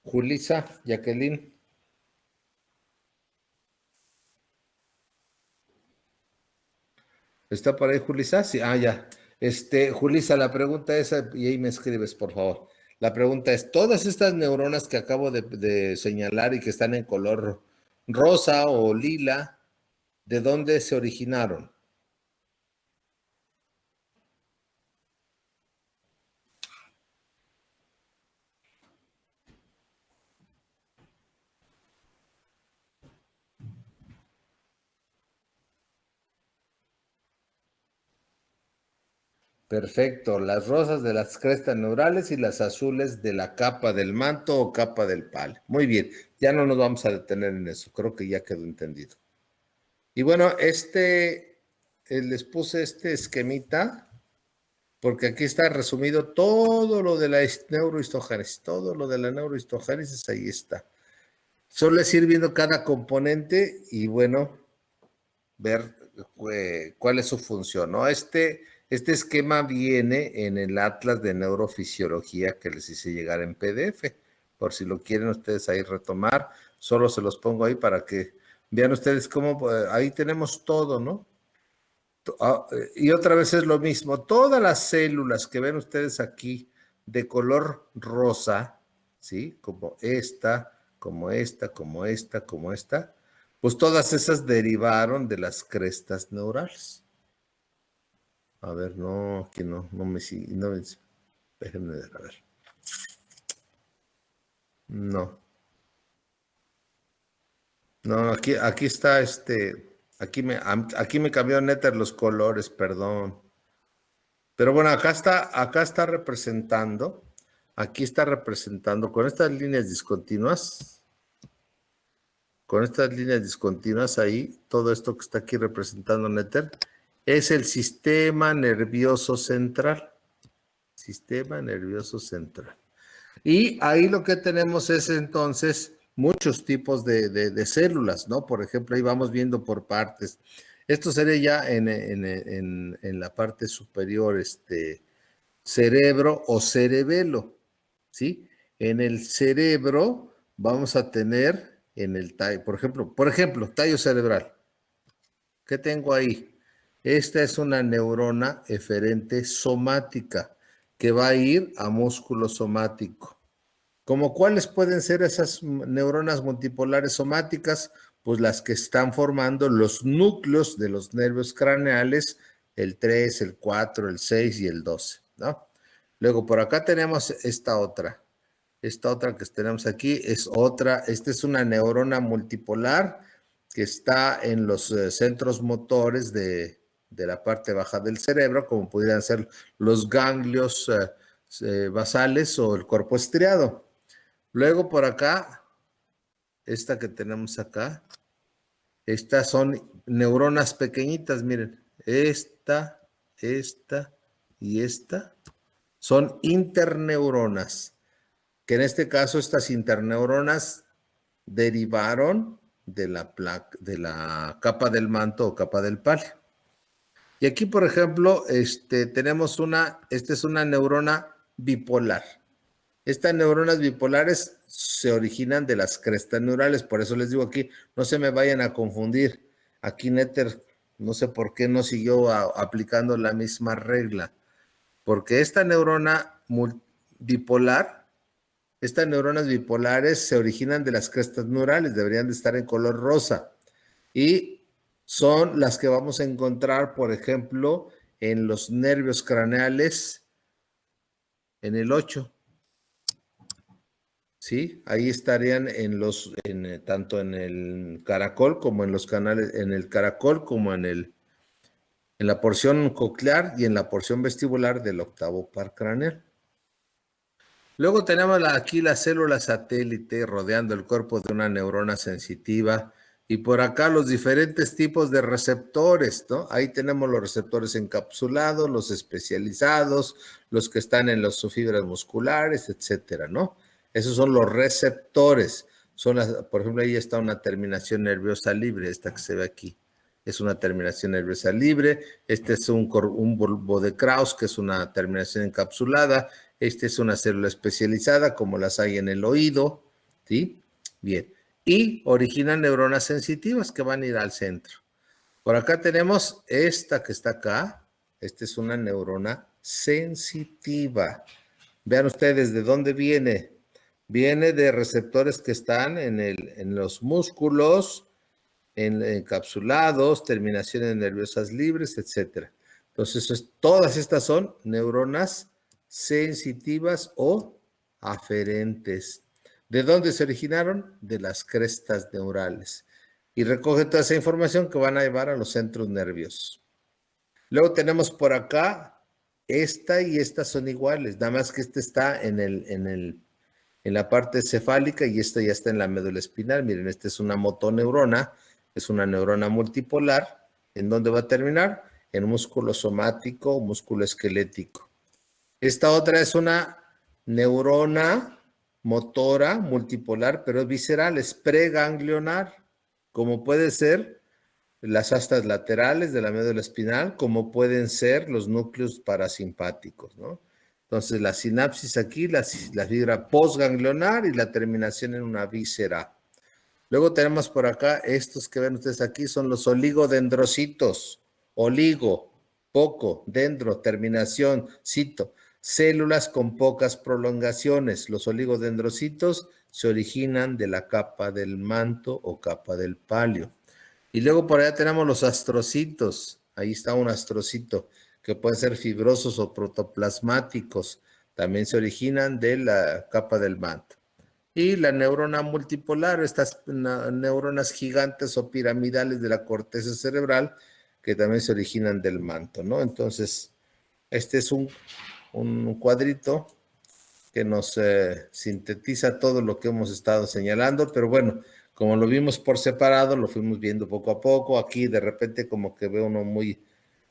Julisa Jacqueline. ¿Está por ahí Julisa? Sí, ya. Julisa, la pregunta es, y ahí me escribes, por favor. La pregunta es, todas estas neuronas que acabo de señalar y que están en color rosa o lila, ¿de dónde se originaron? Perfecto, las rosas de las crestas neurales y las azules de la capa del manto o capa del palo. Muy bien, ya no nos vamos a detener en eso, creo que ya quedó entendido. Y bueno, les puse este esquemita, porque aquí está resumido todo lo de la neurohistogénesis, todo lo de la neurohistogénesis, ahí está. Solo es ir viendo cada componente y bueno, ver cuál es su función, ¿no? Este esquema viene en el Atlas de Neurofisiología que les hice llegar en PDF. Por si lo quieren ustedes ahí retomar, solo se los pongo ahí para que vean ustedes cómo ahí tenemos todo, ¿no? Y otra vez es lo mismo. Todas las células que ven ustedes aquí de color rosa, ¿sí? Como esta, como esta, como esta, como esta, pues todas esas derivaron de las crestas neurales. A ver, no, aquí no me sigue, no, déjenme ver, a ver. No. No, aquí está aquí me cambió Nether los colores, perdón. Pero bueno, acá está representando, aquí está representando con estas líneas discontinuas ahí, todo esto que está aquí representando Nether, es el sistema nervioso central. Sistema nervioso central. Y ahí lo que tenemos es entonces muchos tipos de células, ¿no? Por ejemplo, ahí vamos viendo por partes. Esto sería ya en la parte superior, cerebro o cerebelo, ¿sí? En el cerebro vamos a tener en el tallo, por ejemplo, tallo cerebral. ¿Qué tengo ahí? Esta es una neurona eferente somática que va a ir a músculo somático. ¿Cómo cuáles pueden ser esas neuronas multipolares somáticas? Pues las que están formando los núcleos de los nervios craneales, el 3, el 4, el 6 y el 12, ¿no? Luego por acá tenemos esta otra. Esta otra que tenemos aquí es otra. Esta es una neurona multipolar que está en los centros motores de la parte baja del cerebro, como pudieran ser los ganglios basales o el cuerpo estriado. Luego por acá, esta que tenemos acá, estas son neuronas pequeñitas, miren, esta y esta son interneuronas, que en este caso estas interneuronas derivaron de la capa del manto o capa del palio. Y aquí, por ejemplo, tenemos esta es una neurona bipolar. Estas neuronas bipolares se originan de las crestas neurales, por eso les digo aquí, no se me vayan a confundir. Aquí Netter, no sé por qué no siguió aplicando la misma regla, porque esta neurona bipolar, estas neuronas bipolares se originan de las crestas neurales, deberían de estar en color rosa, y son las que vamos a encontrar, por ejemplo, en los nervios craneales, en el 8. ¿Sí? Ahí estarían tanto en el caracol como en los canales, en el caracol como en la porción coclear y en la porción vestibular del octavo par craneal. Luego tenemos aquí la célula satélite rodeando el cuerpo de una neurona sensitiva y por acá los diferentes tipos de receptores, ¿no? Ahí tenemos los receptores encapsulados, los especializados, los que están en las fibras musculares, etcétera, ¿no? Esos son los receptores. Por ejemplo, ahí está una terminación nerviosa libre, esta que se ve aquí. Es una terminación nerviosa libre. Este es un bulbo de Krauss, que es una terminación encapsulada. Este es una célula especializada, como las hay en el oído, ¿sí? Bien. Y originan neuronas sensitivas que van a ir al centro. Por acá tenemos esta que está acá. Esta es una neurona sensitiva. Vean ustedes de dónde viene. Viene de receptores que están en los músculos, encapsulados, terminaciones nerviosas libres, etc. Entonces, todas estas son neuronas sensitivas o aferentes. ¿De dónde se originaron? De las crestas neurales. Y recogen toda esa información que van a llevar a los centros nerviosos. Luego tenemos por acá, esta y esta son iguales, nada más que esta está en la parte cefálica y esta ya está en la médula espinal. Miren, esta es una motoneurona, es una neurona multipolar. ¿En dónde va a terminar? En músculo somático, músculo esquelético. Esta otra es una neurona motora multipolar, pero es visceral, es preganglionar, como puede ser las astas laterales de la médula espinal, como pueden ser los núcleos parasimpáticos, ¿no? Entonces, la sinapsis aquí, la fibra postganglionar y la terminación en una víscera. Luego tenemos por acá, estos que ven ustedes aquí son los oligodendrocitos. Oligo, poco, dendro, terminación, cito. Células con pocas prolongaciones. Los oligodendrocitos se originan de la capa del manto o capa del palio. Y luego por allá tenemos los astrocitos. Ahí está un astrocito que pueden ser fibrosos o protoplasmáticos. También se originan de la capa del manto. Y la neurona multipolar, estas neuronas gigantes o piramidales de la corteza cerebral, que también se originan del manto, ¿no? Entonces, este es un cuadrito que nos sintetiza todo lo que hemos estado señalando, pero bueno, como lo vimos por separado, lo fuimos viendo poco a poco. Aquí de repente como que ve uno muy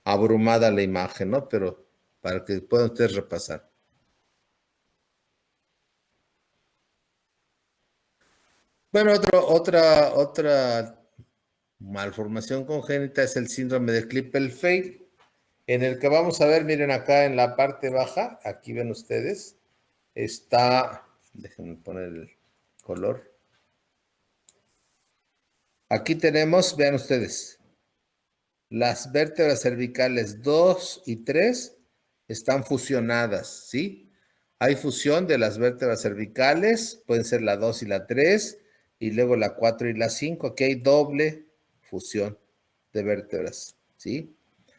abrumada la imagen, ¿no? Pero para que puedan ustedes repasar. Bueno, otra malformación congénita es el síndrome de Klippel-Feil, en el que vamos a ver, miren acá en la parte baja, aquí ven ustedes, está, déjenme poner el color. Aquí tenemos, vean ustedes, las vértebras cervicales 2 y 3 están fusionadas, ¿sí? Hay fusión de las vértebras cervicales, pueden ser la 2 y la 3, y luego la 4 y la 5. Aquí hay doble fusión de vértebras, ¿sí?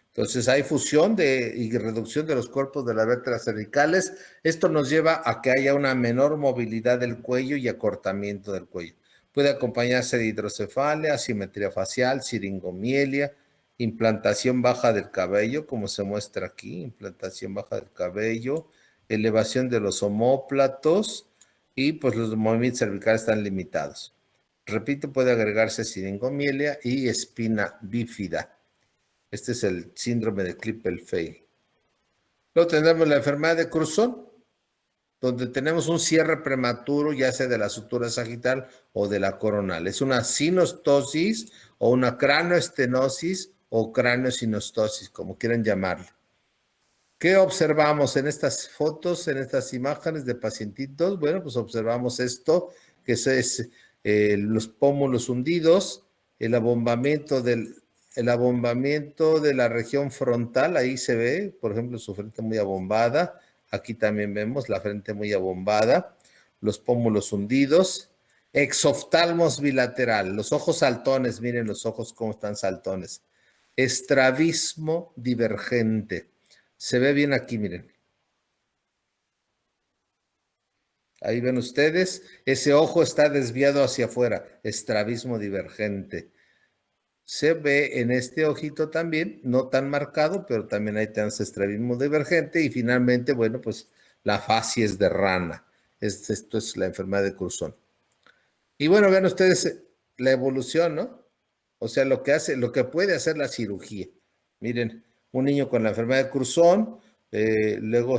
Entonces hay fusión y reducción de los cuerpos de las vértebras cervicales. Esto nos lleva a que haya una menor movilidad del cuello y acortamiento del cuello. Puede acompañarse de hidrocefalia, asimetría facial, siringomielia, implantación baja del cabello, como se muestra aquí, implantación baja del cabello, elevación de los omóplatos y pues los movimientos cervicales están limitados. Repito, puede agregarse siringomielia y espina bífida. Este es el síndrome de Klippel-Feil. Luego tendremos la enfermedad de Cruzón, donde tenemos un cierre prematuro, ya sea de la sutura sagital o de la coronal. Es una sinostosis o una cráneoestenosis o cráneosinostosis, como quieran llamarlo. ¿Qué observamos en estas fotos, en estas imágenes de pacientitos? Bueno, pues observamos esto, que es los pómulos hundidos, el abombamiento de la región frontal, ahí se ve, por ejemplo, su frente muy abombada. Aquí también vemos la frente muy abombada, los pómulos hundidos, exoftalmos bilateral, los ojos saltones, miren los ojos cómo están saltones. Estrabismo divergente. Se ve bien aquí, miren. Ahí ven ustedes, ese ojo está desviado hacia afuera, estrabismo divergente. Se ve en este ojito también, no tan marcado, pero también hay estrabismo divergente. Y finalmente, bueno, pues la facies de rana. Esto es la enfermedad de Cruzón. Y bueno, vean ustedes la evolución, ¿no? O sea, lo que puede hacer la cirugía. Miren, un niño con la enfermedad de Cruzón, luego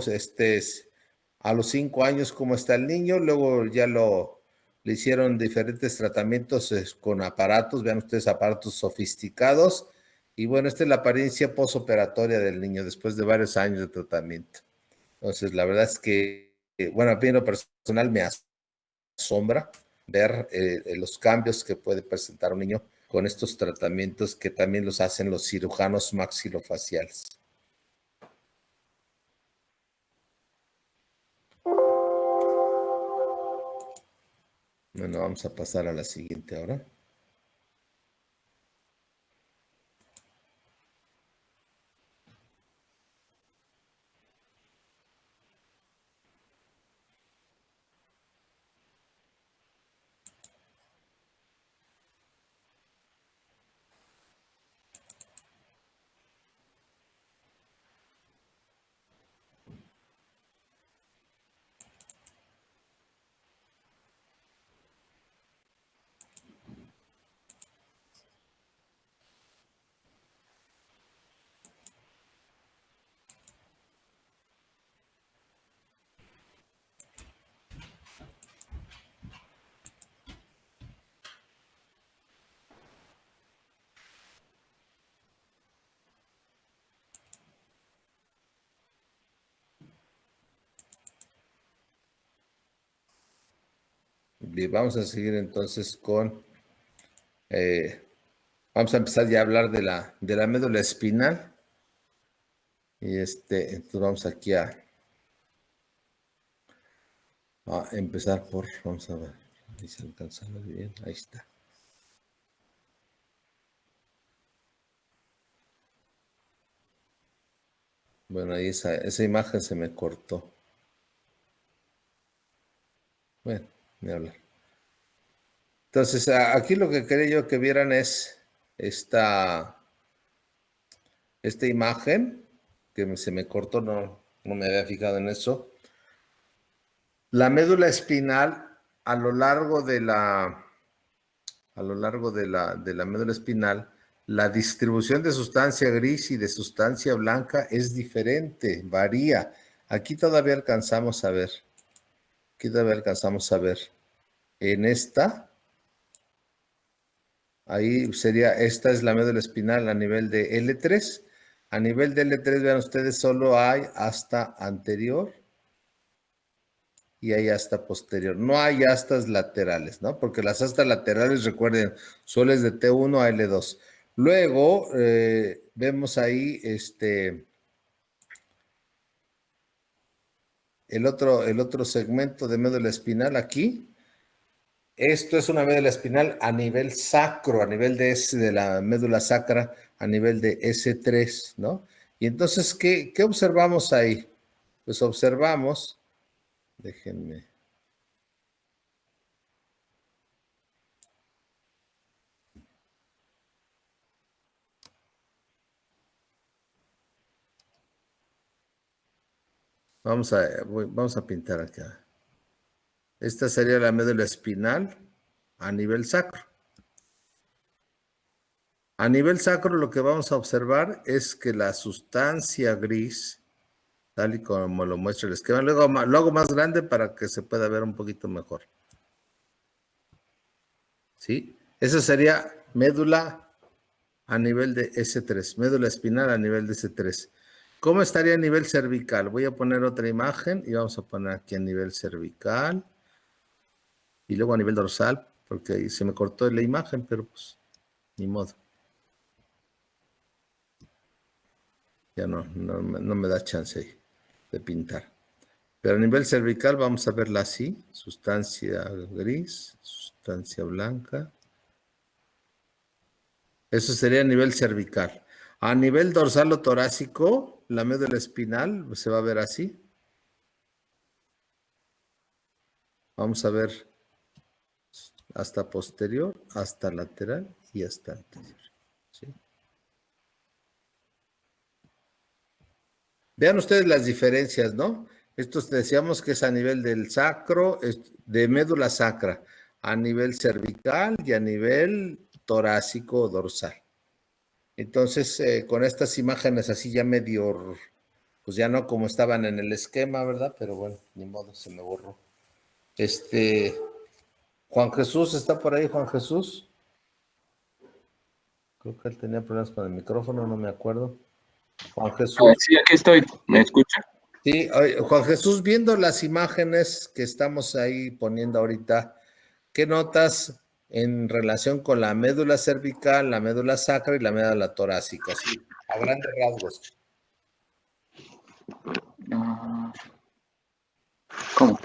a los 5 años cómo está el niño, luego ya le hicieron diferentes tratamientos con aparatos, vean ustedes aparatos sofisticados, y bueno, esta es la apariencia posoperatoria del niño después de varios años de tratamiento. Entonces, la verdad es que, bueno, a mí en lo personal me asombra ver los cambios que puede presentar un niño con estos tratamientos que también los hacen los cirujanos maxilofaciales. Bueno, vamos a pasar a la siguiente ahora. Bien, vamos a seguir entonces con... vamos a empezar ya a hablar de la médula espinal. Y entonces vamos aquí a empezar por... Vamos a ver. Ahí se alcanza a ver bien. Ahí está. Bueno, ahí esa imagen se me cortó. Bueno, ni hablar. Entonces, aquí lo que quería yo que vieran es esta imagen, que se me cortó, no me había fijado en eso. La médula espinal, a lo largo de la médula espinal, la distribución de sustancia gris y de sustancia blanca es diferente, varía. Aquí todavía alcanzamos a ver. En esta, ahí sería, esta es la médula espinal a nivel de L3. A nivel de L3, vean ustedes, solo hay asta anterior y hay asta posterior. No hay astas laterales, ¿no? Porque las astas laterales, recuerden, solo es de T1 a L2. Luego vemos ahí el otro segmento de médula espinal aquí. Esto es una médula espinal a nivel sacro, a nivel de la médula sacra, a nivel de S3, ¿no? Y entonces, ¿qué observamos ahí? Pues observamos, déjenme. Vamos a pintar acá. Esta sería la médula espinal a nivel sacro. A nivel sacro lo que vamos a observar es que la sustancia gris, tal y como lo muestra el esquema, luego lo hago más grande para que se pueda ver un poquito mejor. ¿Sí? Esa sería médula a nivel de S3, médula espinal a nivel de S3. ¿Cómo estaría a nivel cervical? Voy a poner otra imagen y vamos a poner aquí a nivel cervical y luego a nivel dorsal, porque ahí se me cortó la imagen, pero pues ni modo. Ya no me da chance ahí de pintar. Pero a nivel cervical vamos a verla así, sustancia gris, sustancia blanca. Eso sería a nivel cervical. A nivel dorsal o torácico, la médula espinal se va a ver así. Vamos a ver hasta posterior, hasta lateral y hasta anterior. ¿Sí? Vean ustedes las diferencias, ¿no? Estos decíamos que es a nivel del sacro, de médula sacra, a nivel cervical y a nivel torácico o dorsal. Entonces, con estas imágenes así ya medio, pues ya no como estaban en el esquema, ¿verdad? Pero bueno, ni modo, se me borró. Juan Jesús, ¿está por ahí Juan Jesús? Creo que él tenía problemas con el micrófono, no me acuerdo. Juan Jesús. Sí, aquí estoy. ¿Me escucha? Sí, Juan Jesús, viendo las imágenes que estamos ahí poniendo ahorita, ¿qué notas en relación con la médula cervical, la médula sacra y la médula torácica? Sí, a grandes rasgos. ¿Cómo?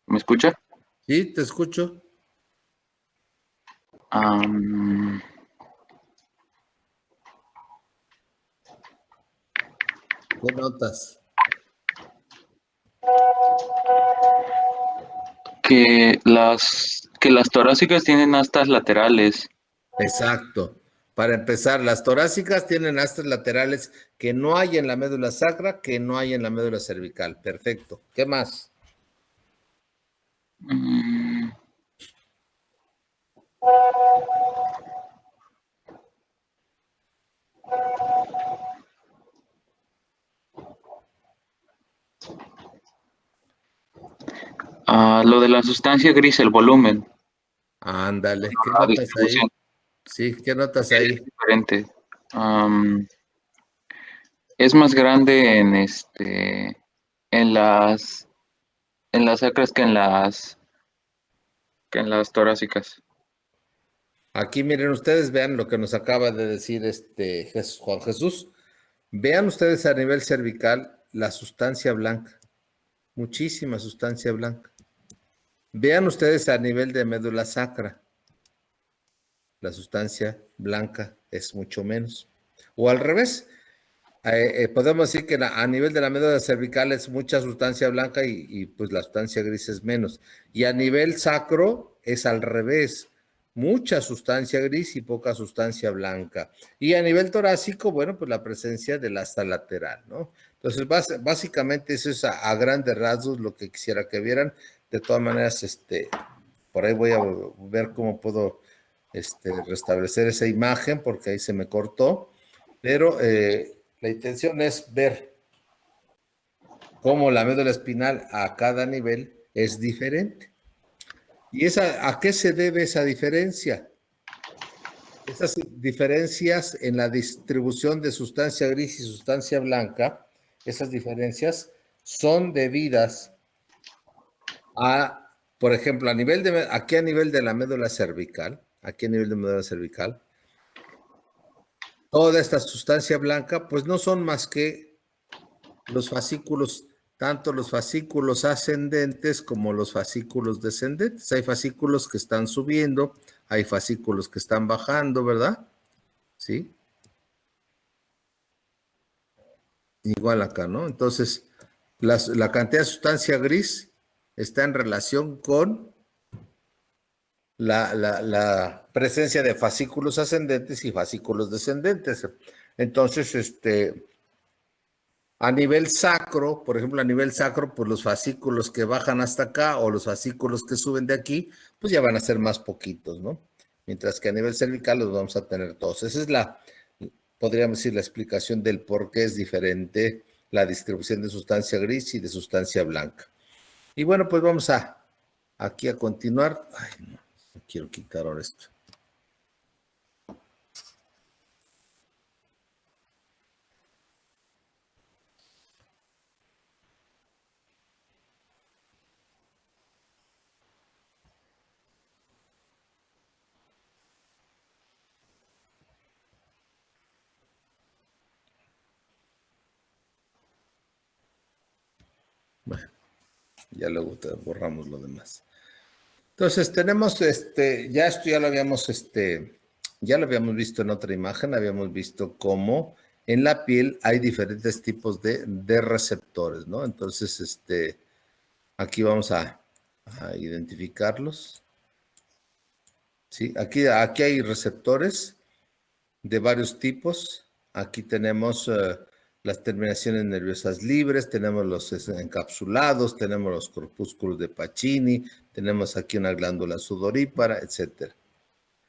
¿Me escucha? Sí, te escucho. ¿Qué notas? Que las torácicas tienen astas laterales. Exacto. Para empezar, las torácicas tienen astas laterales que no hay en la médula sacra, que no hay en la médula cervical. Perfecto. ¿Qué más? Lo de la sustancia gris, el volumen. Ándale, ¿qué La notas ahí? distribución. Sí, ¿qué notas Es ahí? diferente. Es más grande en las sacras que en las torácicas. Aquí miren ustedes, vean lo que nos acaba de decir Juan Jesús. Vean ustedes a nivel cervical la sustancia blanca, muchísima sustancia blanca. Vean ustedes a nivel de médula sacra, la sustancia blanca es mucho menos. O al revés, podemos decir que a nivel de la médula cervical es mucha sustancia blanca y pues la sustancia gris es menos. Y a nivel sacro es al revés, mucha sustancia gris y poca sustancia blanca. Y a nivel torácico, bueno, pues la presencia del asta lateral, ¿no? Entonces, básicamente eso es a grandes rasgos lo que quisiera que vieran. De todas maneras, por ahí voy a ver cómo puedo restablecer esa imagen porque ahí se me cortó. Pero la intención es ver cómo la médula espinal a cada nivel es diferente. ¿Y a qué se debe esa diferencia? Esas diferencias en la distribución de sustancia gris y sustancia blanca, esas diferencias son debidas Por ejemplo, aquí a nivel de la médula cervical, toda esta sustancia blanca, pues no son más que los fascículos, tanto los fascículos ascendentes como los fascículos descendentes. Hay fascículos que están subiendo, hay fascículos que están bajando, ¿verdad? ¿Sí? Igual acá, ¿no? Entonces, la cantidad de sustancia gris está en relación con la presencia de fascículos ascendentes y fascículos descendentes. Entonces, a nivel sacro, por ejemplo, a nivel sacro, pues los fascículos que bajan hasta acá o los fascículos que suben de aquí, pues ya van a ser más poquitos, ¿no? Mientras que a nivel cervical los vamos a tener todos. Esa es podríamos decir, la explicación del por qué es diferente la distribución de sustancia gris y de sustancia blanca. Y bueno, pues vamos aquí a continuar. Ay, no quiero quitar ahora esto. Bueno, ya luego borramos lo demás. Entonces tenemos ya esto ya lo habíamos visto en otra imagen, habíamos visto cómo en la piel hay diferentes tipos de receptores, ¿no? Entonces, aquí vamos a identificarlos. ¿Sí? Aquí hay receptores de varios tipos. Aquí tenemos las terminaciones nerviosas libres, tenemos los encapsulados, tenemos los corpúsculos de Pacini, tenemos aquí una glándula sudorípara, etc.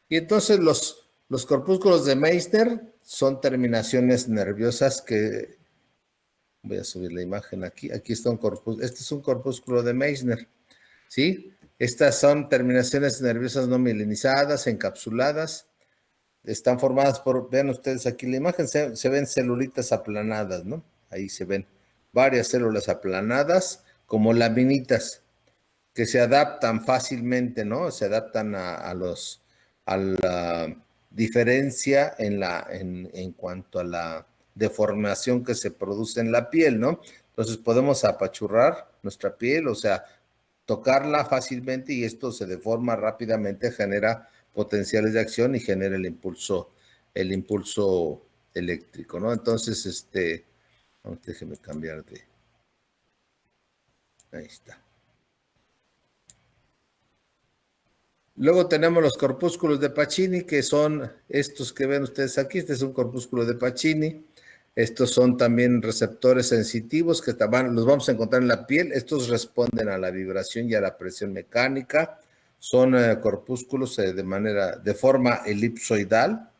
Y entonces los corpúsculos de Meissner son terminaciones nerviosas que... Voy a subir la imagen aquí. Aquí está este es un corpúsculo de Meissner, ¿sí? Estas son terminaciones nerviosas no mielinizadas, encapsuladas. Están formadas vean ustedes aquí la imagen, se ven celulitas aplanadas, ¿no? Ahí se ven varias células aplanadas como laminitas que se adaptan fácilmente, ¿no? Se adaptan a la diferencia en cuanto a la deformación que se produce en la piel, ¿no? Entonces podemos apachurrar nuestra piel, o sea, tocarla fácilmente y esto se deforma rápidamente, genera potenciales de acción y genera el impulso eléctrico, ¿no? Entonces, déjeme cambiar ahí está. Luego tenemos los corpúsculos de Pacini, que son estos que ven ustedes aquí. Este es un corpúsculo de Pacini. Estos son también receptores sensitivos que los vamos a encontrar en la piel. Estos responden a la vibración y a la presión mecánica. Son corpúsculos de forma elipsoidal.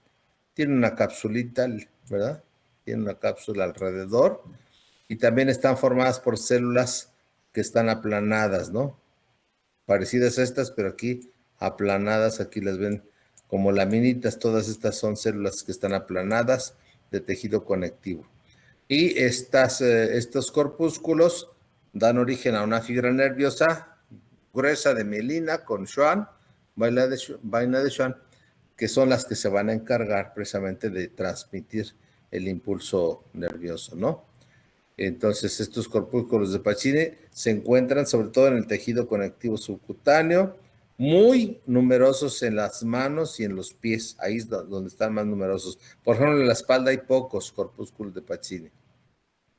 Tienen una capsulita, ¿verdad? Tienen una cápsula alrededor. Y también están formadas por células que están aplanadas, ¿no? Parecidas a estas, pero aquí aplanadas. Aquí las ven como laminitas. Todas estas son células que están aplanadas de tejido conectivo. Y estos corpúsculos dan origen a una fibra nerviosa gruesa de mielina con Schwann, vaina de Schwann, que son las que se van a encargar precisamente de transmitir el impulso nervioso, ¿no? Entonces, estos corpúsculos de Pacini se encuentran sobre todo en el tejido conectivo subcutáneo, muy numerosos en las manos y en los pies, ahí es donde están más numerosos. Por ejemplo, en la espalda hay pocos corpúsculos de Pacini.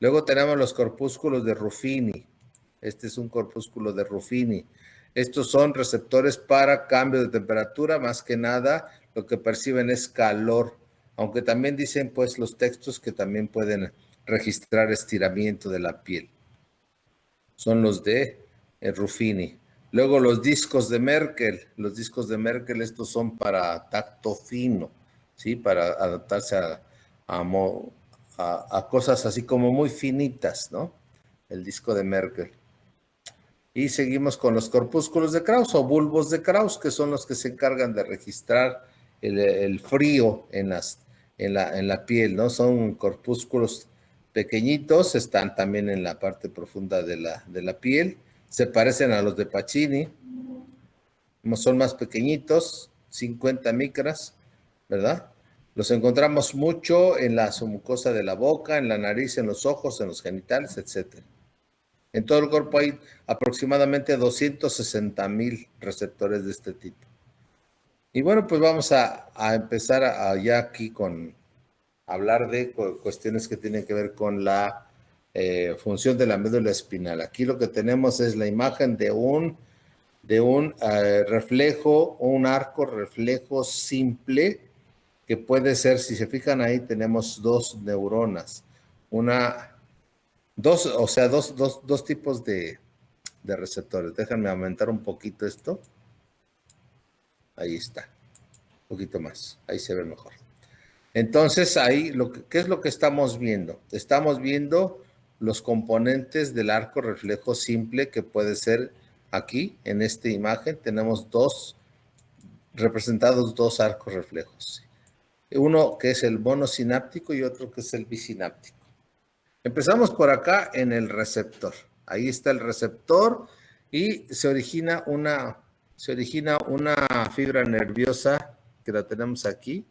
Luego tenemos los corpúsculos de Ruffini. Este es un corpúsculo de Ruffini. Estos son receptores para cambio de temperatura, más que nada lo que perciben es calor, aunque también dicen pues los textos que también pueden registrar estiramiento de la piel. Son los de Ruffini. Luego los discos de Merkel. Los discos de Merkel, estos son para tacto fino, ¿sí? Para adaptarse a cosas así como muy finitas, ¿no? El disco de Merkel. Y seguimos con los corpúsculos de Krauss o bulbos de Krauss, que son los que se encargan de registrar el frío en la piel, ¿no? Son corpúsculos pequeñitos, están también en la parte profunda de la piel Se parecen a los de Pacini, son más pequeñitos, 50 micras, ¿verdad? Los encontramos mucho en la submucosa de la boca, en la nariz, en los ojos, en los genitales, etc. En todo el cuerpo hay aproximadamente 260,000 receptores de este tipo. Y bueno, pues vamos a empezar ya aquí con hablar de cuestiones que tienen que ver con la función de la médula espinal. Aquí lo que tenemos es la imagen de un reflejo, un arco reflejo simple, que puede ser, si se fijan ahí, tenemos dos neuronas, dos tipos de receptores. Déjenme aumentar un poquito esto. Ahí está, un poquito más, ahí se ve mejor. Entonces, ahí, ¿qué es lo que estamos viendo? Estamos viendo los componentes del arco reflejo simple, que puede ser aquí, en esta imagen, tenemos representados dos arcos reflejos. Uno que es el monosináptico y otro que es el bisináptico. Empezamos por acá en el receptor. Ahí está el receptor y se origina una fibra nerviosa que la tenemos aquí,